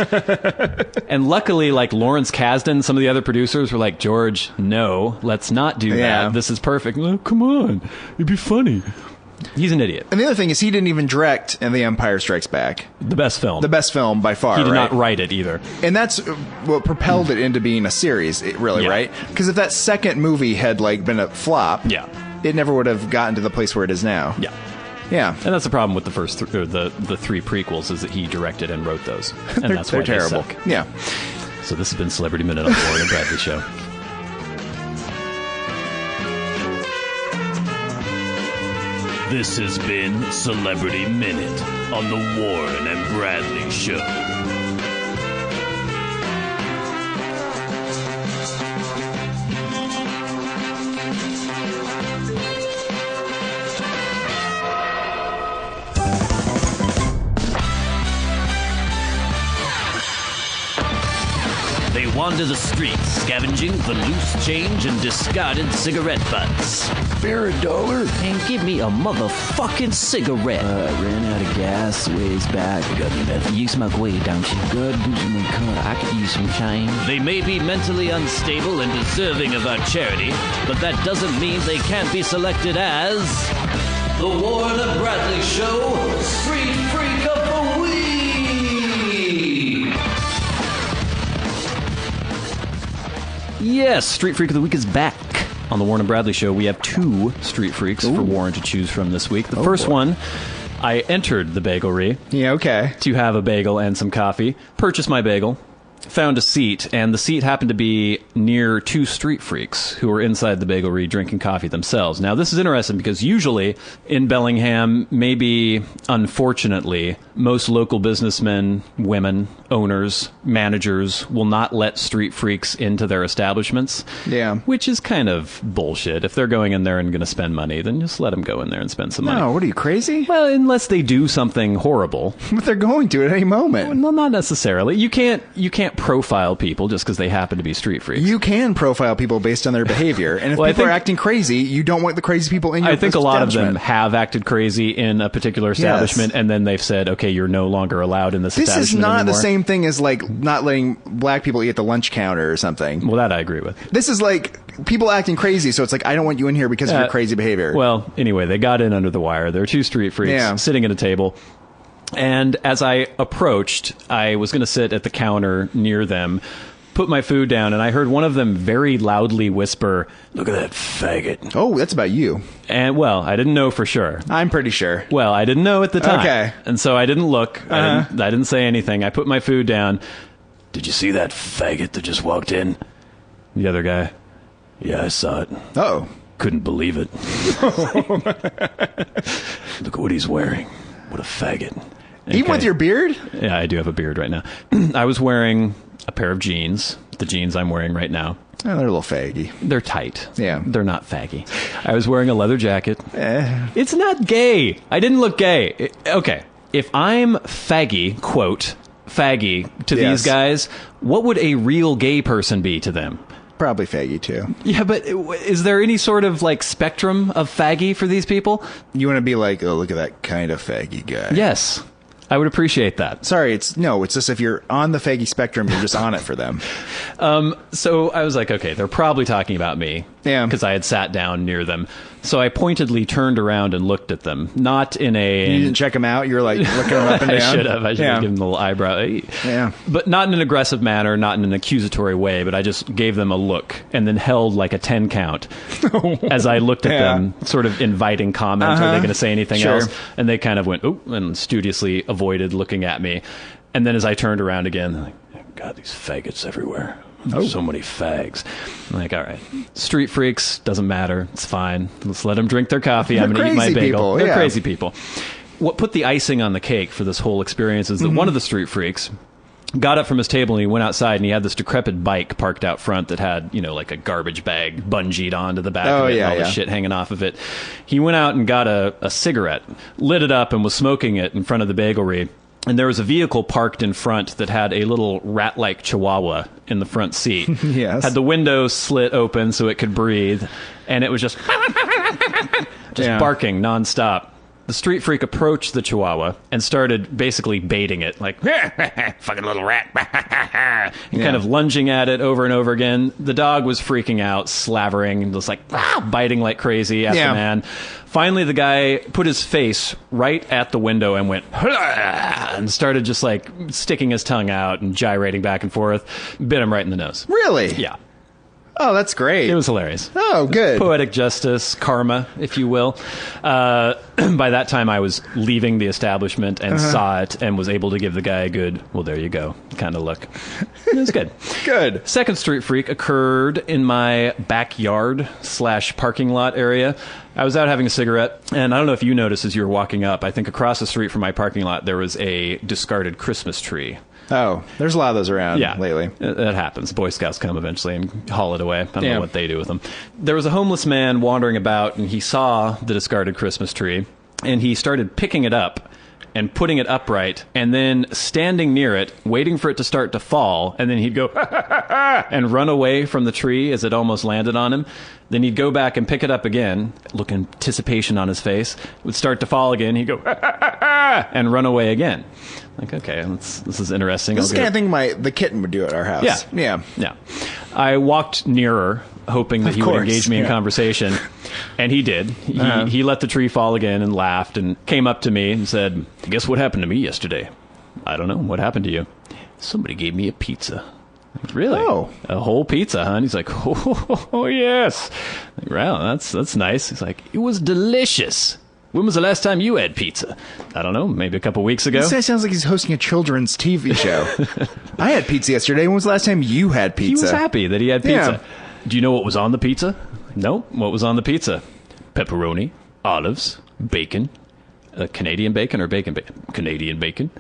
And luckily, Lawrence Kasdan, some of the other producers were like, George, no, let's not do that. This is perfect. Oh, come on. It'd be funny. He's an idiot. And the other thing is he didn't even direct in The Empire Strikes Back. The best film. The best film by far, He did not write it either. And that's what propelled it into being a series, really, right? Because if that second movie had, been a flop... Yeah. It never would have gotten to the place where it is now. Yeah. Yeah. And that's the problem with the first the 3 prequels is that he directed and wrote those. And that's why they're terrible. They suck. Yeah. So this has been Celebrity Minute on the Warren and Bradley Show. This has been Celebrity Minute on the Warren and Bradley Show. They wander the streets, scavenging for loose change and discarded cigarette butts. Spare $1 and give me a motherfucking cigarette. Ran out of gas ways back. Got me meth. You smoke weed, don't you? Good. I could use some change. They may be mentally unstable and deserving of our charity, but that doesn't mean they can't be selected as the Warren and Bradley Show Street Freak of the Week. Yes, Street Freak of the Week is back. On the Warren and Bradley Show, we have 2 Street Freaks for Warren to choose from this week. The first one, I entered the bagelry. Yeah, okay. To have a bagel and some coffee. Purchased my bagel. found a seat, and the seat happened to be near two street freaks who were inside the bagelry drinking coffee themselves. Now, this is interesting because usually in Bellingham, maybe unfortunately, most local businessmen, women, owners, managers will not let street freaks into their establishments. Yeah. Which is kind of bullshit. If they're going in there and going to spend money, then just let them go in there and spend some money. No, what are you, crazy? Well, unless they do something horrible. But they're going to at any moment. Well, not necessarily. You can't profile people just because they happen to be street freaks. You can profile people based on their behavior. And if Well, people are acting crazy, you don't want the crazy people in your I think a lot of them establishment. have acted crazy in a particular establishment, and then they've said, okay, you're no longer allowed in this establishment This is not anymore. the same thing as, like, not letting black people eat at the lunch counter or something. Well, that I agree with. This is like people acting crazy, so it's like, I don't want you in here because of your crazy behavior. Well, anyway, they got in under the wire. There were two street freaks sitting at a table. And as I approached, I was going to sit at the counter near them, put my food down, and I heard one of them very loudly whisper, "Look at that faggot." Oh, that's about you. And, well, I didn't know for sure. I'm pretty sure. Well, I didn't know at the time. Okay. And so I didn't look. I didn't say anything. I put my food down. "Did you see that faggot that just walked in?" The other guy, "Yeah, I saw it. Oh. Couldn't believe it. Look at what he's wearing. What a faggot." Even with your beard? Yeah, I do have a beard right now. I was wearing a pair of jeans, the jeans I'm wearing right now. Oh, they're a little faggy. They're tight. Yeah. They're not faggy. I was wearing a leather jacket. It's not gay. I didn't look gay. Okay. If I'm faggy, quote, faggy to these guys, what would a real gay person be to them? Probably faggy, too. Yeah, but is there any sort of, like, spectrum of faggy for these people? You want to be like, oh, look at that kind of faggy guy. Yes. I would appreciate that. Sorry, it's just if you're on the faggy spectrum, you're just on it for them. So I was like, okay, they're probably talking about me. Yeah. Because I had sat down near them. So I pointedly turned around and looked at them. Not in a... You didn't check them out? You were like looking them up and down? I should have given them a little eyebrow. Yeah. But not in an aggressive manner, not in an accusatory way, but I just gave them a look and then held like a 10 count as I looked at them, sort of inviting comment. Are they going to say anything else? And they kind of went, oh, and studiously avoided looking at me. And then as I turned around again, they're like, God, these faggots everywhere. There's so many fags. I'm like, all right, street freaks, doesn't matter. It's fine. Let's let them drink their coffee. I'm going to eat my bagel. People, They're crazy people. What put the icing on the cake for this whole experience is that one of the street freaks got up from his table and he went outside and he had this decrepit bike parked out front that had, you know, like a garbage bag bungeed onto the back of it and all the shit hanging off of it. He went out and got a cigarette, lit it up and was smoking it in front of the bagelry. And there was a vehicle parked in front that had a little rat-like chihuahua in the front seat. Yes. Had the window slit open so it could breathe. And it was just barking nonstop. The street freak approached the chihuahua and started basically baiting it, like, fucking little rat, and kind of lunging at it over and over again. The dog was freaking out, slavering, and was like, biting like crazy at the man. Finally, the guy put his face right at the window and went, and started just like sticking his tongue out and gyrating back and forth. Bit him right in the nose. Really? Yeah. Oh, that's great. It was hilarious. Oh, good. Poetic justice, karma, if you will. By that time, I was leaving the establishment and saw it and was able to give the guy a good, well, there you go, kind of look. It was good. Good. Second street freak occurred in my backyard / parking lot area. I was out having a cigarette, and I don't know if you noticed as you were walking up, I think across the street from my parking lot, there was a discarded Christmas tree. Oh, there's a lot of those around lately. That happens. Boy Scouts come eventually and haul it away. I don't know what they do with them. There was a homeless man wandering about, and he saw the discarded Christmas tree, and he started picking it up and putting it upright, and then standing near it, waiting for it to start to fall, and then he'd go and run away from the tree as it almost landed on him. Then he'd go back and pick it up again, look in anticipation on his face. It would start to fall again. He'd go and run away again. Like, okay, this is interesting. This is the kind of thing the kitten would do at our house. Yeah. I walked nearer, hoping that he would engage me in conversation, and he did. He let the tree fall again and laughed and came up to me and said, "Guess what happened to me yesterday?" "I don't know. What happened to you?" "Somebody gave me a pizza." "Really? Oh. A whole pizza, huh?" And he's like, oh yes. Like, wow, that's nice. He's like, "It was delicious." When was the last time you had pizza? I don't know, maybe a couple weeks ago. This guy sounds like he's hosting a children's TV show. I had pizza yesterday. When was the last time you had pizza? He was happy that he had pizza. Yeah. Do you know what was on the pizza? No. What was on the pizza? Pepperoni, olives, bacon, Canadian bacon or bacon? Canadian bacon,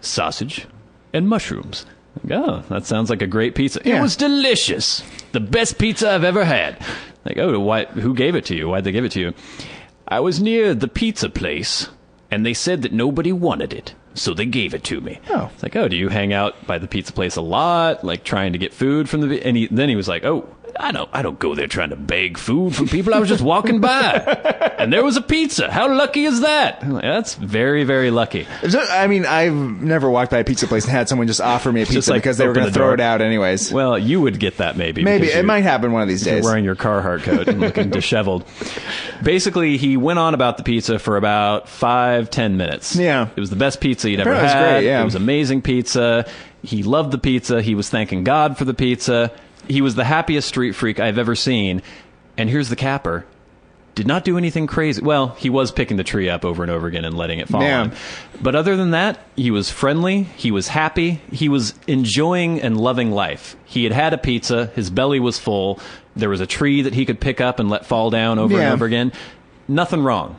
sausage, and mushrooms. Oh, that sounds like a great pizza. Yeah. It was delicious. The best pizza I've ever had. Like, oh, who gave it to you? Why'd they give it to you? I was near the pizza place, and they said that nobody wanted it, so they gave it to me. Oh. It's like, oh, do you hang out by the pizza place a lot, like trying to get food from the... And then he was like, oh, I don't go there trying to beg food from people. I was just walking by, and there was a pizza. How lucky is that? I'm like, that's very, very lucky. I mean, I've never walked by a pizza place and had someone just offer me a pizza like because they were going to throw it out anyways. Well, you would get that maybe. Maybe. It might happen one of these You're days. wearing your Carhartt coat and looking disheveled. Basically, he went on about the pizza for about 5-10 minutes. Yeah. It was the best pizza he'd ever Apparently had. it was great, yeah. It was amazing pizza. He loved the pizza. He was thanking God for the pizza. He was the happiest street freak I've ever seen. And here's the capper. Did not do anything crazy. Well, he was picking the tree up over and over again and letting it fall Yeah. on. But other than that, he was friendly. He was happy. He was enjoying and loving life. He had had a pizza. His belly was full. There was a tree that he could pick up and let fall down over and over again. Nothing wrong.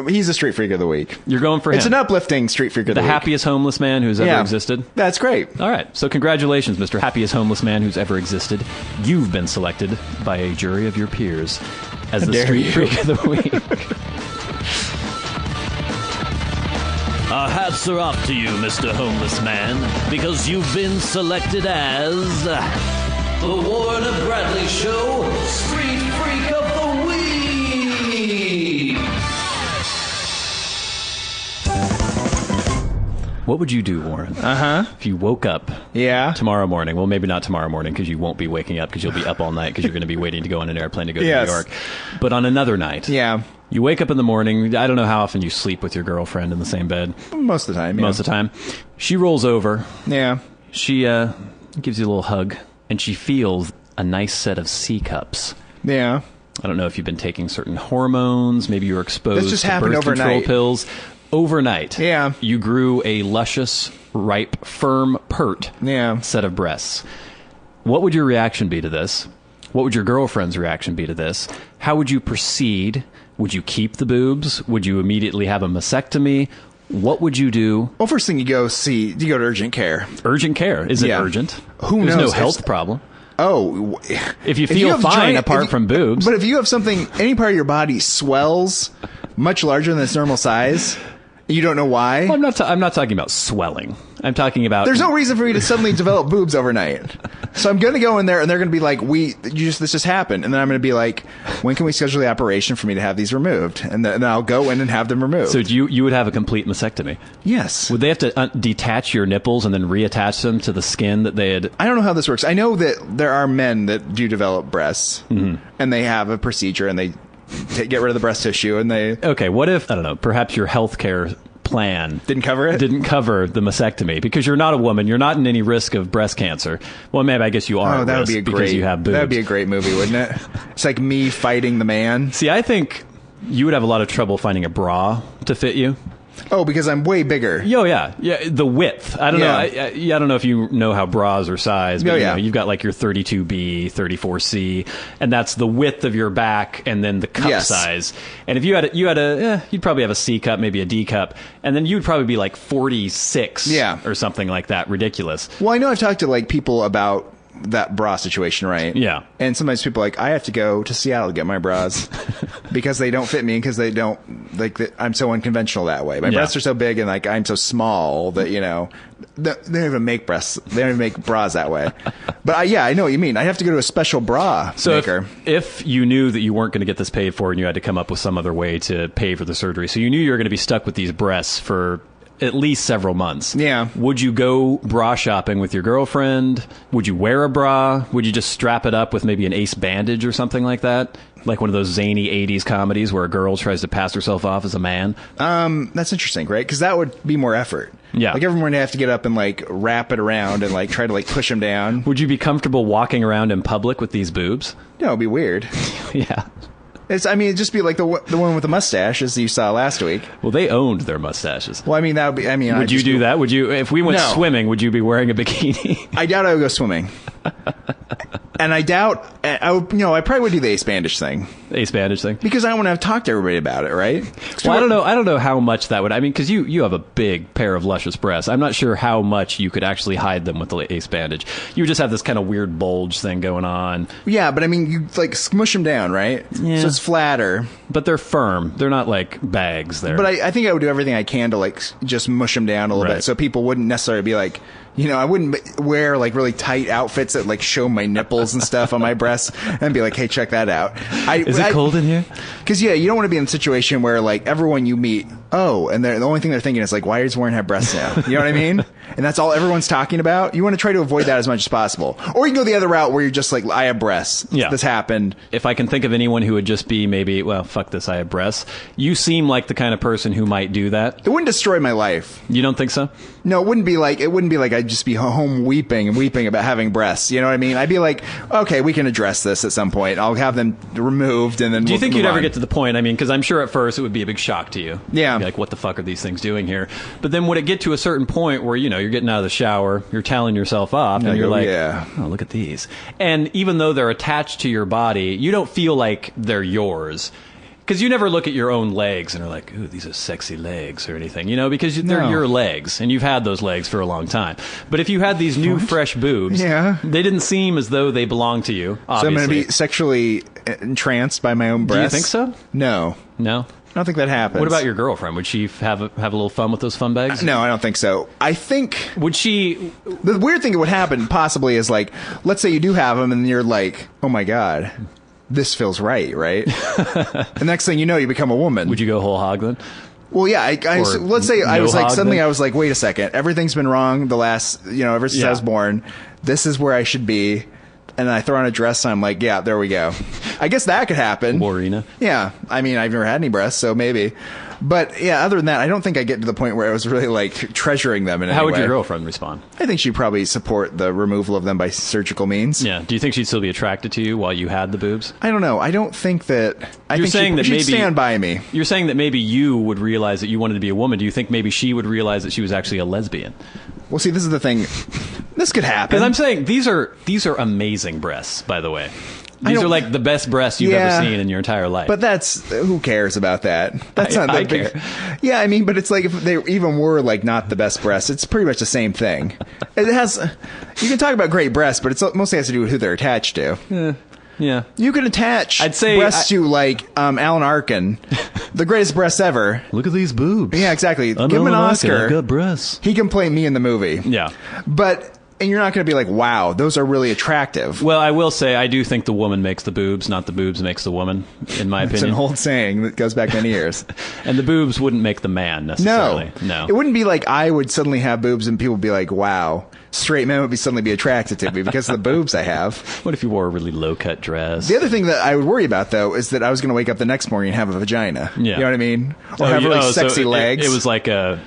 He's a street freak of the week. You're going for him. It's an uplifting street freak of the The week. happiest homeless man who's ever existed. That's great. All right. So congratulations, Mr. Happiest Homeless Man who's ever existed. You've been selected by a jury of your peers as the dare street you. freak of the week. Our hats are off to you, Mr. Homeless Man, because you've been selected as the Warren and Bradley Show Street Freak of the Week. What would you do, Warren? If you woke up Yeah. tomorrow morning, well, maybe not tomorrow morning because you won't be waking up because you'll be up all night because you're going to be waiting to go on an airplane to go to Yes. New York. But on another night, Yeah. you wake up in the morning. I don't know how often you sleep with your girlfriend in the same bed. Most of the time. Yeah. Most of the time. She rolls over. Yeah. She gives you a little hug, and she feels a nice set of C cups. Yeah. I don't know if you've been taking certain hormones. Maybe you were exposed This just to happened birth control overnight. pills. Overnight, Yeah. you grew a luscious, ripe, firm, pert Yeah. set of breasts. What would your reaction be to this? What would your girlfriend's reaction be to this? How would you proceed? Would you keep the boobs? Would you immediately have a mastectomy? What would you do? Well, first thing you go to urgent care. Urgent care. Is it Yeah. urgent? Who There's knows? no health problem. Oh. If you feel have fine giant- apart from boobs. But if you have something, any part of your body swells much larger than its normal size, you don't know why. Well, I'm not talking about swelling. I'm talking about... There's no reason for me to suddenly develop boobs overnight. So I'm going to go in there and they're going to be like, this just happened. And then I'm going to be like, when can we schedule the operation for me to have these removed? And then I'll go in and have them removed. So you would have a complete mastectomy. Yes. Would they have to detach your nipples and then reattach them to the skin that they had... I don't know how this works. I know that there are men that do develop breasts and they have a procedure and they get rid of the breast tissue and they... Okay, what if, I don't know, perhaps your healthcare plan Didn't cover it? didn't cover the mastectomy because you're not a woman, you're not in any risk of breast cancer. Well, maybe I guess you are Oh, at that would risk be a because great. you have boobs. That would be a great movie, wouldn't it? It's like me fighting the man. See, I think you would have a lot of trouble finding a bra to fit you. Oh, because I'm way bigger. Oh, yeah. The width. I don't know. I don't know if you know how bras are sized, but you've got like your 32B, 34C, and that's the width of your back and then the cup size. And if you'd probably have a C cup, maybe a D cup, and then you'd probably be like 46 or something like that. Ridiculous. Well, I know I've talked to like people about that bra situation, right? Yeah. And sometimes people are like, I have to go to Seattle to get my bras because they don't fit me because they don't I'm so unconventional that way. My breasts are so big and like I'm so small that, you know, they don't even make breasts. They don't even make bras that way. But I know what you mean. I have to go to a special bra maker. If you knew that you weren't going to get this paid for and you had to come up with some other way to pay for the surgery, so you knew you were going to be stuck with these breasts for at least several months. Yeah. Would you go bra shopping with your girlfriend? Would you wear a bra? Would you just strap it up with maybe an ace bandage or something like that? Like one of those zany 80s comedies where a girl tries to pass herself off as a man? That's interesting, right? Because that would be more effort. Yeah. Like every morning I have to get up and like wrap it around and like try to like push them down. Would you be comfortable walking around in public with these boobs? No, it'd be weird. Yeah. It'd just be like the one with the mustache, as you saw last week. Well, they owned their mustaches. Well, I mean, that would be. I mean, would you do that? Would you, if we went No. swimming, would you be wearing a bikini? I doubt I would go swimming. And I doubt I would. I probably would do the ace bandage thing Ace bandage thing. because I want to talk to everybody about it, right? Well, I don't know how much that would. I mean, because you have a big pair of luscious breasts. I'm not sure how much you could actually hide them with the ace bandage. You would just have this kind of weird bulge thing going on. Yeah, but I mean, you like smush them down, right? Yeah. So it's flatter. But they're firm. They're not like bags. There. But I think I would do everything I can to like just mush them down a little Right. bit, so people wouldn't necessarily be like. I wouldn't wear like really tight outfits that like show my nipples and stuff on my breasts and be like, hey, check that out. Is it cold in here? Because, you don't want to be in a situation where like everyone you meet, and the only thing they're thinking is like, why does Warren have breasts now? You know what I mean? And that's all everyone's talking about. You want to try to avoid that as much as possible. Or you can go the other route where you're just like, I have breasts. Yeah. This happened. If I can think of anyone who would just be maybe, well, fuck this, I have breasts. You seem like the kind of person who might do that. It wouldn't destroy my life. You don't think so? No, it wouldn't be like I'd just be home weeping about having breasts. You know what I mean? I'd be like, okay, we can address this at some point. I'll have them removed, and then Do you think move you'd ever on. get to the point? I mean, because I'm sure at first it would be a big shock to you. Yeah. You'd be like, what the fuck are these things doing here? But then would it get to a certain point where, you're getting out of the shower, you're toweling yourself off, and you're like, oh, look at these. And even though they're attached to your body, you don't feel like they're yours. Because you never look at your own legs and are like, ooh, these are sexy legs or anything, because they're No. your legs, and you've had those legs for a long time. But if you had these new, fresh boobs, Yeah. they didn't seem as though they belonged to you, So I'm obviously. going to be sexually entranced by my own breasts. Do you think so? No. No? I don't think that happens. What about your girlfriend? Would she have a little fun with those fun bags? No, I don't think so. I think Would she? the weird thing that would happen possibly is like, let's say you do have them and you're like, oh my God, this feels right? The next thing you know, you become a woman. Would you go whole hog then? Well, yeah. Or Let's say I no was like, hog suddenly then? I was like, wait a second. Everything's been wrong the last, ever since I Yeah. was born. This is where I should be. And then I throw on a dress and I'm like, yeah, there we go. I guess that could happen. Warina. Yeah. I mean, I've never had any breasts, so maybe. But yeah, other than that, I don't think I get to the point where I was really like treasuring them in any How would way. your girlfriend respond? I think she'd probably support the removal of them by surgical means. Yeah. Do you think she'd still be attracted to you while you had the boobs? I don't know. I don't think that. I You're think saying that she'd maybe stand by me. You're saying that maybe you would realize that you wanted to be a woman. Do you think maybe she would realize that she was actually a lesbian? Well, see, this is the thing. This could happen. Because I'm saying these are amazing breasts, by the way. These don't- are like the best breasts you've Yeah. ever seen in your entire life. But that's who cares about that? That's not I that big. care. Yeah, I mean, but it's like if they even were like not the best breasts, it's pretty much the same thing. It has. You can talk about great breasts, but it mostly has to do with who they're attached to. yeah. You can attach I'd say breasts to like Alan Arkin, the greatest breasts ever. Look at these boobs. Yeah, exactly. I'm Give him an Alan Arkin. Oscar. I've got breasts. He can play me in the movie. Yeah. And you're not going to be like, wow, those are really attractive. Well, I will say I do think the woman makes the boobs, not the boobs makes the woman, in my It's an opinion. old saying that goes back many years. And the boobs wouldn't make the man necessarily. No. It wouldn't be like I would suddenly have boobs and people would be like, wow. Straight men would suddenly be attracted to me because of the boobs I have. What if you wore a really low-cut dress? The other thing that I would worry about, though, is that I was going to wake up the next morning and have a vagina. Yeah. You know what I mean? Or have really sexy so legs. It was like a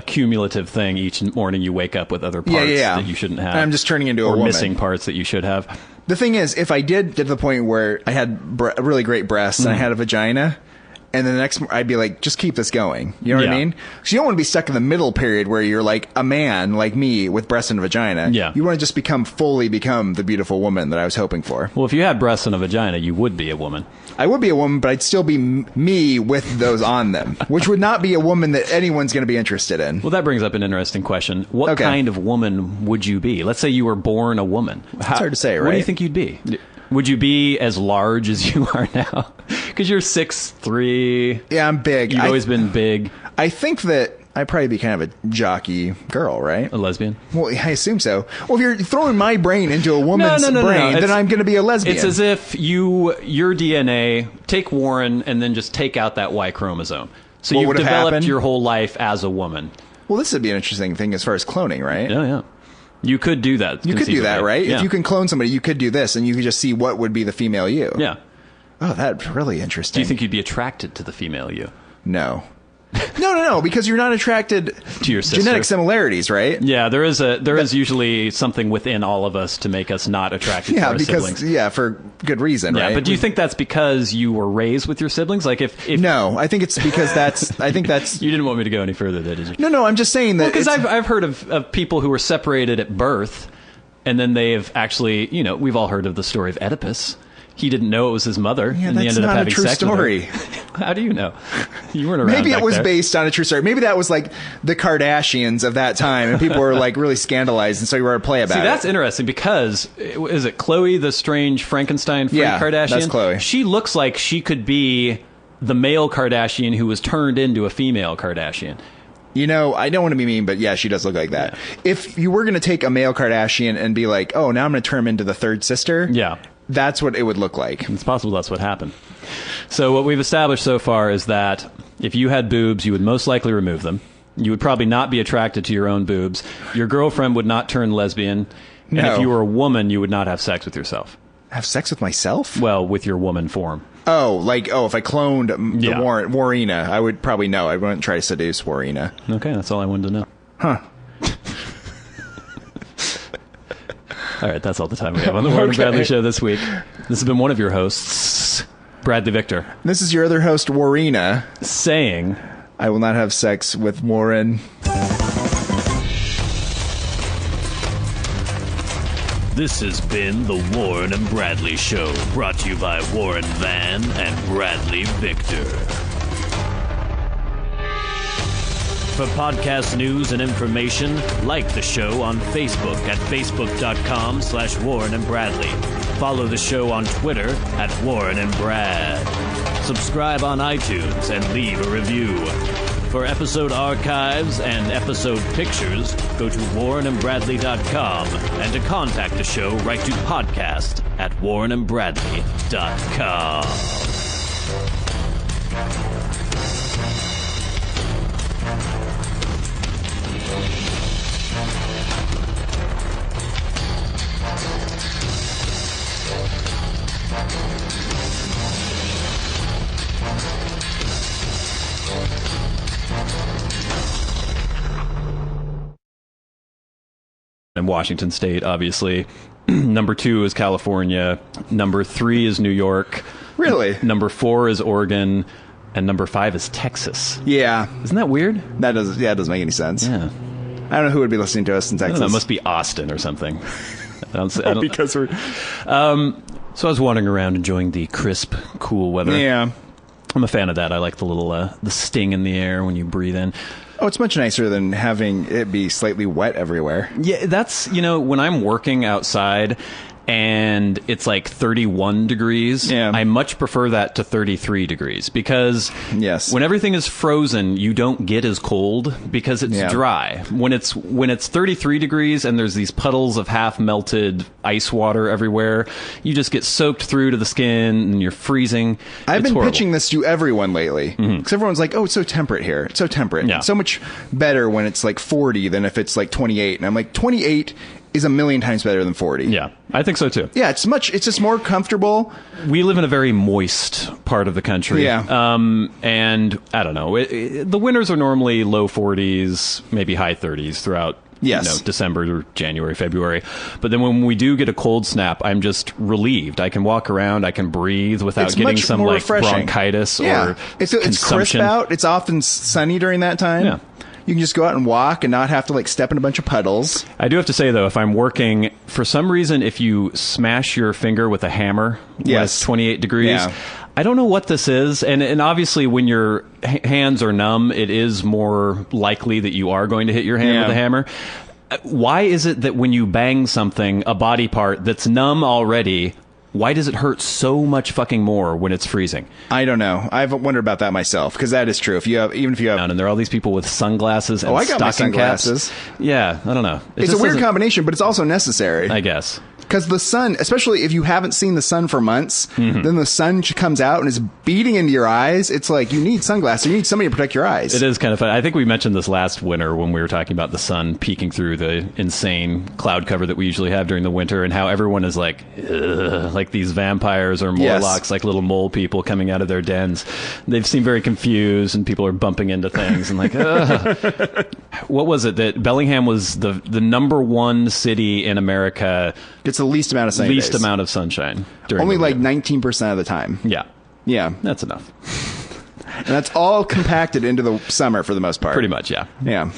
cumulative thing. Each morning you wake up with other parts that you shouldn't have. And I'm just turning into a or woman. missing parts that you should have. The thing is, if I did get to the point where I had really great breasts and I had a vagina, and then the next, I'd be like, just keep this going. You know what I Yeah. mean? So you don't want to be stuck in the middle period where you're like a man like me with breasts and a vagina. Yeah. You want to just fully become the beautiful woman that I was hoping for. Well, if you had breasts and a vagina, you would be a woman. I would be a woman, but I'd still be me with those on them, which would not be a woman that anyone's going to be interested in. Well, that brings up an interesting question. What Okay. kind of woman would you be? Let's say you were born a woman. It's hard to say, What do you right? think you'd be? Would you be as large as you are now? Because you're 6'3". Yeah, I'm big. You've always been big. I think that I'd probably be kind of a jockey girl, right? A lesbian? Well, I assume so. Well, if you're throwing my brain into a woman's brain, then It's- I'm going to be a lesbian. It's as if your DNA, take Warren, and then just take out that Y chromosome. So What you've would have developed happened? your whole life as a woman. Well, this would be an interesting thing as far as cloning, right? Yeah. You could do that. You could do that, conceivably. right? Yeah. If you can clone somebody, you could do this, and you could just see what would be the female you. Yeah. Oh, that's really interesting. Do you think you'd be attracted to the female you? No. No, because you're not attracted to your sister. Genetic similarities, right? Yeah, there is usually something within all of us to make us not attracted to our siblings. For good reason, right? Yeah, but do you think that's because you were raised with your siblings? Like if No, I think it's because that's you didn't want me to go any further there, did you? No, I'm just saying that because I've heard of people who were separated at birth, and then they've actually, we've all heard of the story of Oedipus. He didn't know it was his mother, and he ended up having sex with her. That's not a true story. How do you know? You weren't around. Maybe it was there. based on a true story. Maybe that was like the Kardashians of that time, and people were like really scandalized, and so you were to play about it. See, that's interesting because is it Khloe, the strange Frankenstein freak Kardashian? That's Khloe. She looks like she could be the male Kardashian who was turned into a female Kardashian. I don't want to be mean, but yeah, she does look like that. Yeah. If you were going to take a male Kardashian and be like, oh, now I'm going to turn him into the third sister. Yeah. That's what it would look like. It's possible that's what happened. So what we've established so far is that if you had boobs, you would most likely remove them. You would probably not be attracted to your own boobs. Your girlfriend would not turn lesbian. No. And if you were a woman, you would not have sex with yourself. Have sex with myself? Well, with your woman form. If I cloned the Warina, I would probably know. I wouldn't try to seduce Warina. Okay, that's all I wanted to know. Huh. All right, that's all the time we have on the Warren and Bradley Show this week. This has been one of your hosts, Bradley Victor. This is your other host, Warina, saying, I will not have sex with Warren. This has been the Warren and Bradley Show, brought to you by Warren Van and Bradley Victor. For podcast news and information, like the show on Facebook at facebook.com/Warren and Bradley. Follow the show on Twitter at Warren and Brad. Subscribe on iTunes and leave a review. For episode archives and episode pictures, go to warrenandbradley.com, and to contact the show, write to podcast@warrenandbradley.com. In Washington State, obviously. Number 2 is California. Number 3 is New York. Really? Number 4 is Oregon. And number 5 is Texas. Yeah. Isn't that weird? It doesn't make any sense. Yeah. I don't know who would be listening to us in Texas. It must be Austin or something. Because we're... So I was wandering around enjoying the crisp, cool weather. Yeah. I'm a fan of that. I like the little the sting in the air when you breathe in. Oh, it's much nicer than having it be slightly wet everywhere. Yeah, that's, when I'm working outside and it's like 31 degrees, I much prefer that to 33 degrees because when everything is frozen, you don't get as cold because it's dry. When it's 33 degrees and there's these puddles of half melted ice water everywhere, you just get soaked through to the skin and you're freezing. I've been horrible. pitching this to everyone lately because everyone's like, oh, it's so temperate here. It's so temperate. Yeah. It's so much better when it's like 40 than if it's like 28. And I'm like, 28 is a million times better than 40. Yeah, I think so too. Yeah, it's just more comfortable. We live in a very moist part of the country. Yeah. And I don't know, the winters are normally low 40s, maybe high 30s throughout December or January, February. But then when we do get a cold snap, I'm just relieved. I can walk around, I can breathe without getting some like refreshing. Bronchitis or it's crisp out. It's often sunny during that time. Yeah. You can just go out and walk and not have to like step in a bunch of puddles. I do have to say though, if I'm working, for some reason, if you smash your finger with a hammer when it's 28 degrees, I don't know what this is. And obviously when your hands are numb, it is more likely that you are going to hit your hand with a hammer. Why is it that when you bang something, a body part that's numb already, why does it hurt so much fucking more when it's freezing? I don't know. I've wondered about that myself because that is true. Even if you have, and there are all these people with sunglasses and I got my stocking sunglasses. caps. Yeah, I don't know. It's a weird combination, but it's also necessary. I guess. Because the sun, especially if you haven't seen the sun for months, then the sun comes out and is beating into your eyes. It's like you need sunglasses. You need somebody to protect your eyes. It is kind of fun. I think we mentioned this last winter when we were talking about the sun peeking through the insane cloud cover that we usually have during the winter, and how everyone is like these vampires or Morlocks, like little mole people coming out of their dens. They seem very confused, and people are bumping into things and like, ugh. What was it that Bellingham was the number one city in America? It's the least amount of sunny days. Amount of sunshine. Only like 19% of the time. Yeah. Yeah. That's enough. And that's all compacted into the summer for the most part. Pretty much, yeah. Yeah.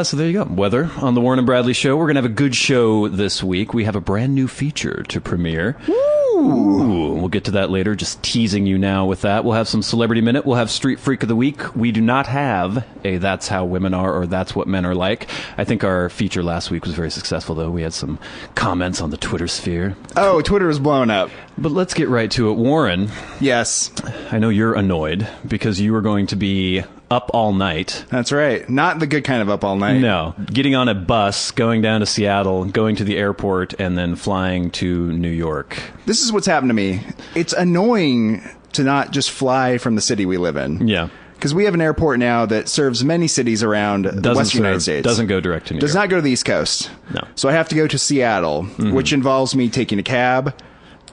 So there you go. Weather on the Warren and Bradley Show. We're going to have a good show this week. We have a brand new feature to premiere. Ooh. We'll get to that later. Just teasing you now with that. We'll have some Celebrity Minute. We'll have Street Freak of the Week. We do not have a That's How Women Are or That's What Men Are Like. I think our feature last week was very successful, though. We had some comments on the Twitter sphere. Oh, Twitter is blown up. But let's get right to it. Warren. Yes. I know you're annoyed because you are going to be up all night. That's right. Not the good kind of up all night. No. Getting on a bus, going down to Seattle, going to the airport, and then flying to New York. This is what's happened to me. It's annoying to not just fly from the city we live in. Yeah. Because we have an airport now that serves many cities around the Western United States. Doesn't go direct to New York. Does not go to the East Coast. No. So I have to go to Seattle, which involves me taking a cab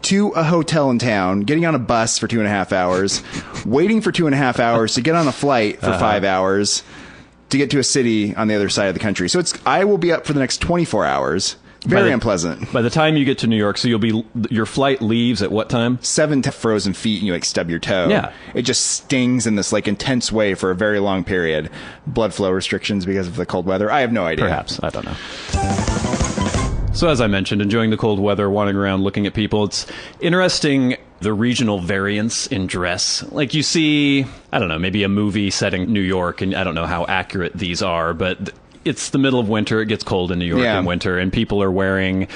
to a hotel in town, getting on a bus for 2.5 hours, waiting for 2.5 hours to get on a flight for 5 hours to get to a city on the other side of the country. So I will be up for the next 24 hours. Very unpleasant. By the time you get to New York, so your flight leaves at what time? 7 frozen feet and you like stub your toe. Yeah. It just stings in this like intense way for a very long period. Blood flow restrictions because of the cold weather. I have no idea. Perhaps. I don't know. So as I mentioned, enjoying the cold weather, wandering around, looking at people. It's interesting, the regional variance in dress. Like you see, I don't know, maybe a movie setting New York, and I don't know how accurate these are, but it's the middle of winter. It gets cold in New York in winter, and people are wearing...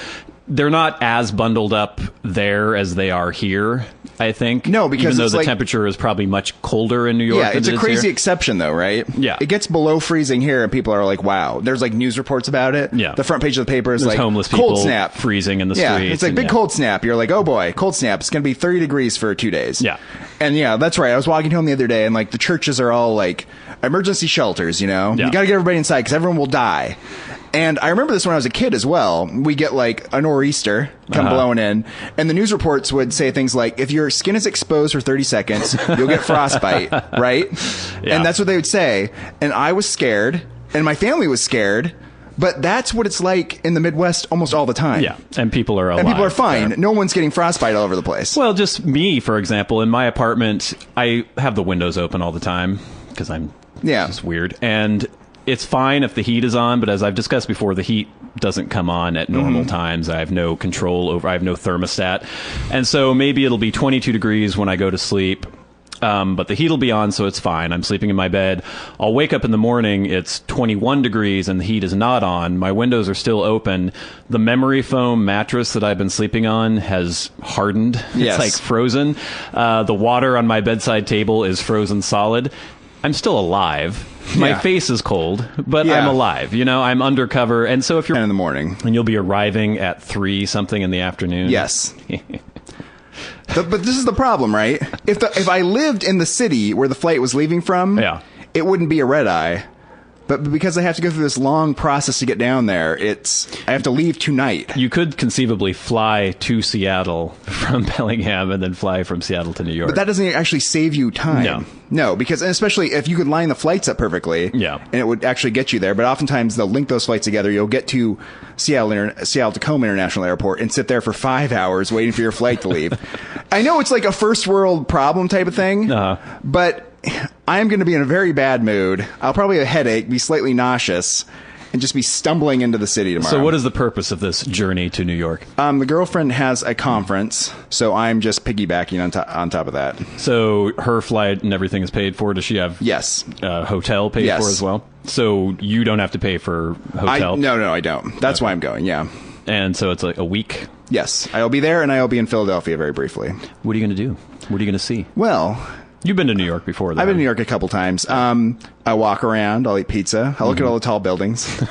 They're not as bundled up there as they are here, I think. No, because even though it's the temperature is probably much colder in New York. Yeah, it's a crazy exception, though, right? Yeah, it gets below freezing here, and people are like, "Wow!" There's like news reports about it. Yeah, the front page of the paper is There's like homeless people cold snap, freezing in the streets. streets. It's like big cold snap. You're like, "Oh boy, cold snap! It's going to be 30 degrees for 2 days." Yeah, and yeah, that's right. I was walking home the other day, and like the churches are all like emergency shelters. You know, you got to get everybody inside because everyone will die. And I remember this when I was a kid as well. We get like a nor'easter come blowing in, and the news reports would say things like, if your skin is exposed for 30 seconds, you'll get frostbite, right? Yeah. And that's what they would say. And I was scared, and my family was scared. But that's what it's like in the Midwest almost all the time. Yeah, and people are alive. And people are fine. No one's getting frostbite all over the place. Well, just me, for example. In my apartment, I have the windows open all the time because I'm just weird. And it's fine if the heat is on, but as I've discussed before, the heat doesn't come on at normal times. I have no control over, I have no thermostat. And so maybe it'll be 22 degrees when I go to sleep. But the heat will be on, so it's fine. I'm sleeping in my bed. I'll wake up in the morning, it's 21 degrees and the heat is not on. My windows are still open. The memory foam mattress that I've been sleeping on has hardened. Yes. It's like frozen. The water on my bedside table is frozen solid. I'm still alive. My face is cold, but I'm alive. You know, I'm undercover. And so if you're 10 in the morning, and you'll be arriving at 3 something in the afternoon. Yes. But this is the problem, right? If I lived in the city where the flight was leaving from, it wouldn't be a red eye. But because I have to go through this long process to get down there, I have to leave tonight. You could conceivably fly to Seattle from Bellingham and then fly from Seattle to New York. But that doesn't actually save you time. No, because especially if you could line the flights up perfectly, and it would actually get you there. But oftentimes they'll link those flights together. You'll get to Seattle-Tacoma International Airport and sit there for 5 hours waiting for your flight to leave. I know it's like a first world problem type of thing, but I'm going to be in a very bad mood. I'll probably have a headache, be slightly nauseous, and just be stumbling into the city tomorrow. So what is the purpose of this journey to New York? The girlfriend has a conference, so I'm just piggybacking on top of that. So her flight and everything is paid for? Does she have hotel paid for as well? So you don't have to pay for hotel? No, I don't. That's why I'm going, And so it's like a week? Yes. I'll be there, and I'll be in Philadelphia very briefly. What are you going to do? What are you going to see? Well, you've been to New York before, though. I've been to New York a couple times. I walk around. I'll eat pizza. I'll look at all the tall buildings.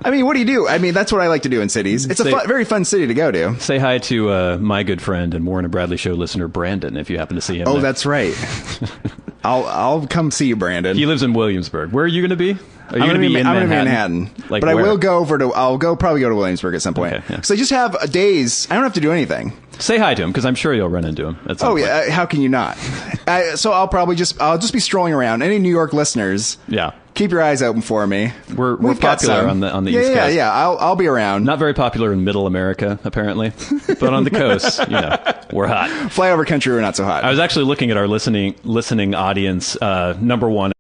I mean, what do you do? I mean, that's what I like to do in cities. It's a very fun city to go to. Say hi to my good friend and Warren and Bradley show listener, Brandon, if you happen to see him. Oh, there. that's right. I'll come see you, Brandon. He lives in Williamsburg. Where are you going to be? Are you I'm going to be in Manhattan? I'm going to be in Manhattan. Like but where? I will go over to, probably go to Williamsburg at some point. Okay, yeah. So I just have days, I don't have to do anything. Say hi to him, because I'm sure you'll run into him at some point. Yeah, how can you not? So I'll just be strolling around. Any New York listeners, Yeah. keep your eyes open for me. We're We've got popular some. on the East Coast. Yeah. I'll be around. Not very popular in Middle America, apparently, but on the coast, we're hot. Flyover country, we're not so hot. I was actually looking at our listening audience. Number one.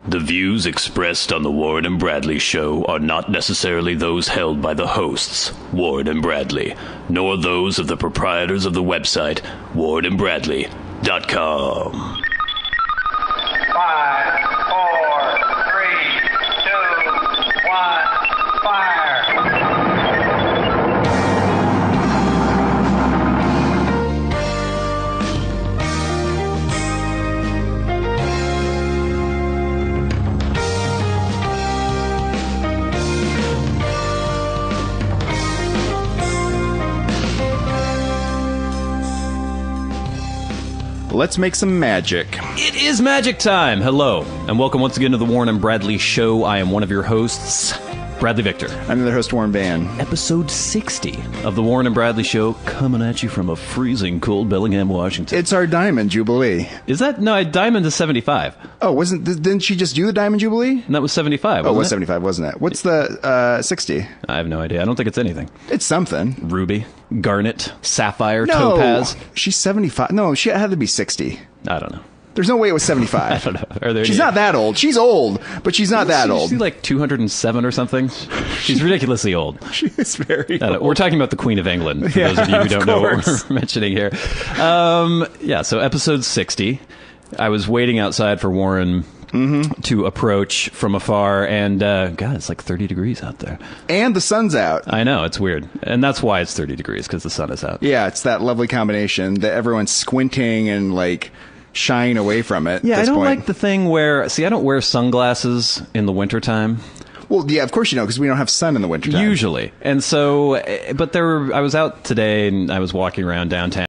The views expressed on the Warren and Bradley show are not necessarily those held by the hosts, Warren and Bradley, nor those of the proprietors of the website, warrenandbradley.com. 5, 4, 3, 2, 1, fire! Let's make some magic. It is magic time. Hello, and welcome once again to the Warren and Bradley show. I am one of your hosts, Bradley Victor. I'm the other host, Warren Van. Episode 60 of the Warren and Bradley show, coming at you from a freezing cold Bellingham, Washington. It's our Diamond Jubilee. Is that? No, Diamond is 75. Oh, didn't she just do the Diamond Jubilee? And that was 75, Oh, it wasn't was it? 75, wasn't it? What's the 60? I have no idea. I don't think it's anything. It's something. Ruby, garnet, sapphire, No, topaz. she's 75. No, she had to be 60. I don't know. There's no way it was 75. I don't know. Are there She's any- not that old. She's old, but she's not that old. She's like 207 or something. She's ridiculously old. She is very old. We're talking about the Queen of England, for Yeah, those of you who don't of know what course. we're mentioning here. So episode 60. I was waiting outside for Warren to approach from afar, and God, it's like 30 degrees out there. And the sun's out. I know, it's weird. And that's why it's 30 degrees, because the sun is out. Yeah, it's that lovely combination that everyone's squinting and like shying away from it. Yeah, at I this don't point. like the thing where... See, I don't wear sunglasses in the wintertime. Well, yeah, of course you know, because we don't have sun in the wintertime. Usually. And so... But I was out today, and I was walking around downtown.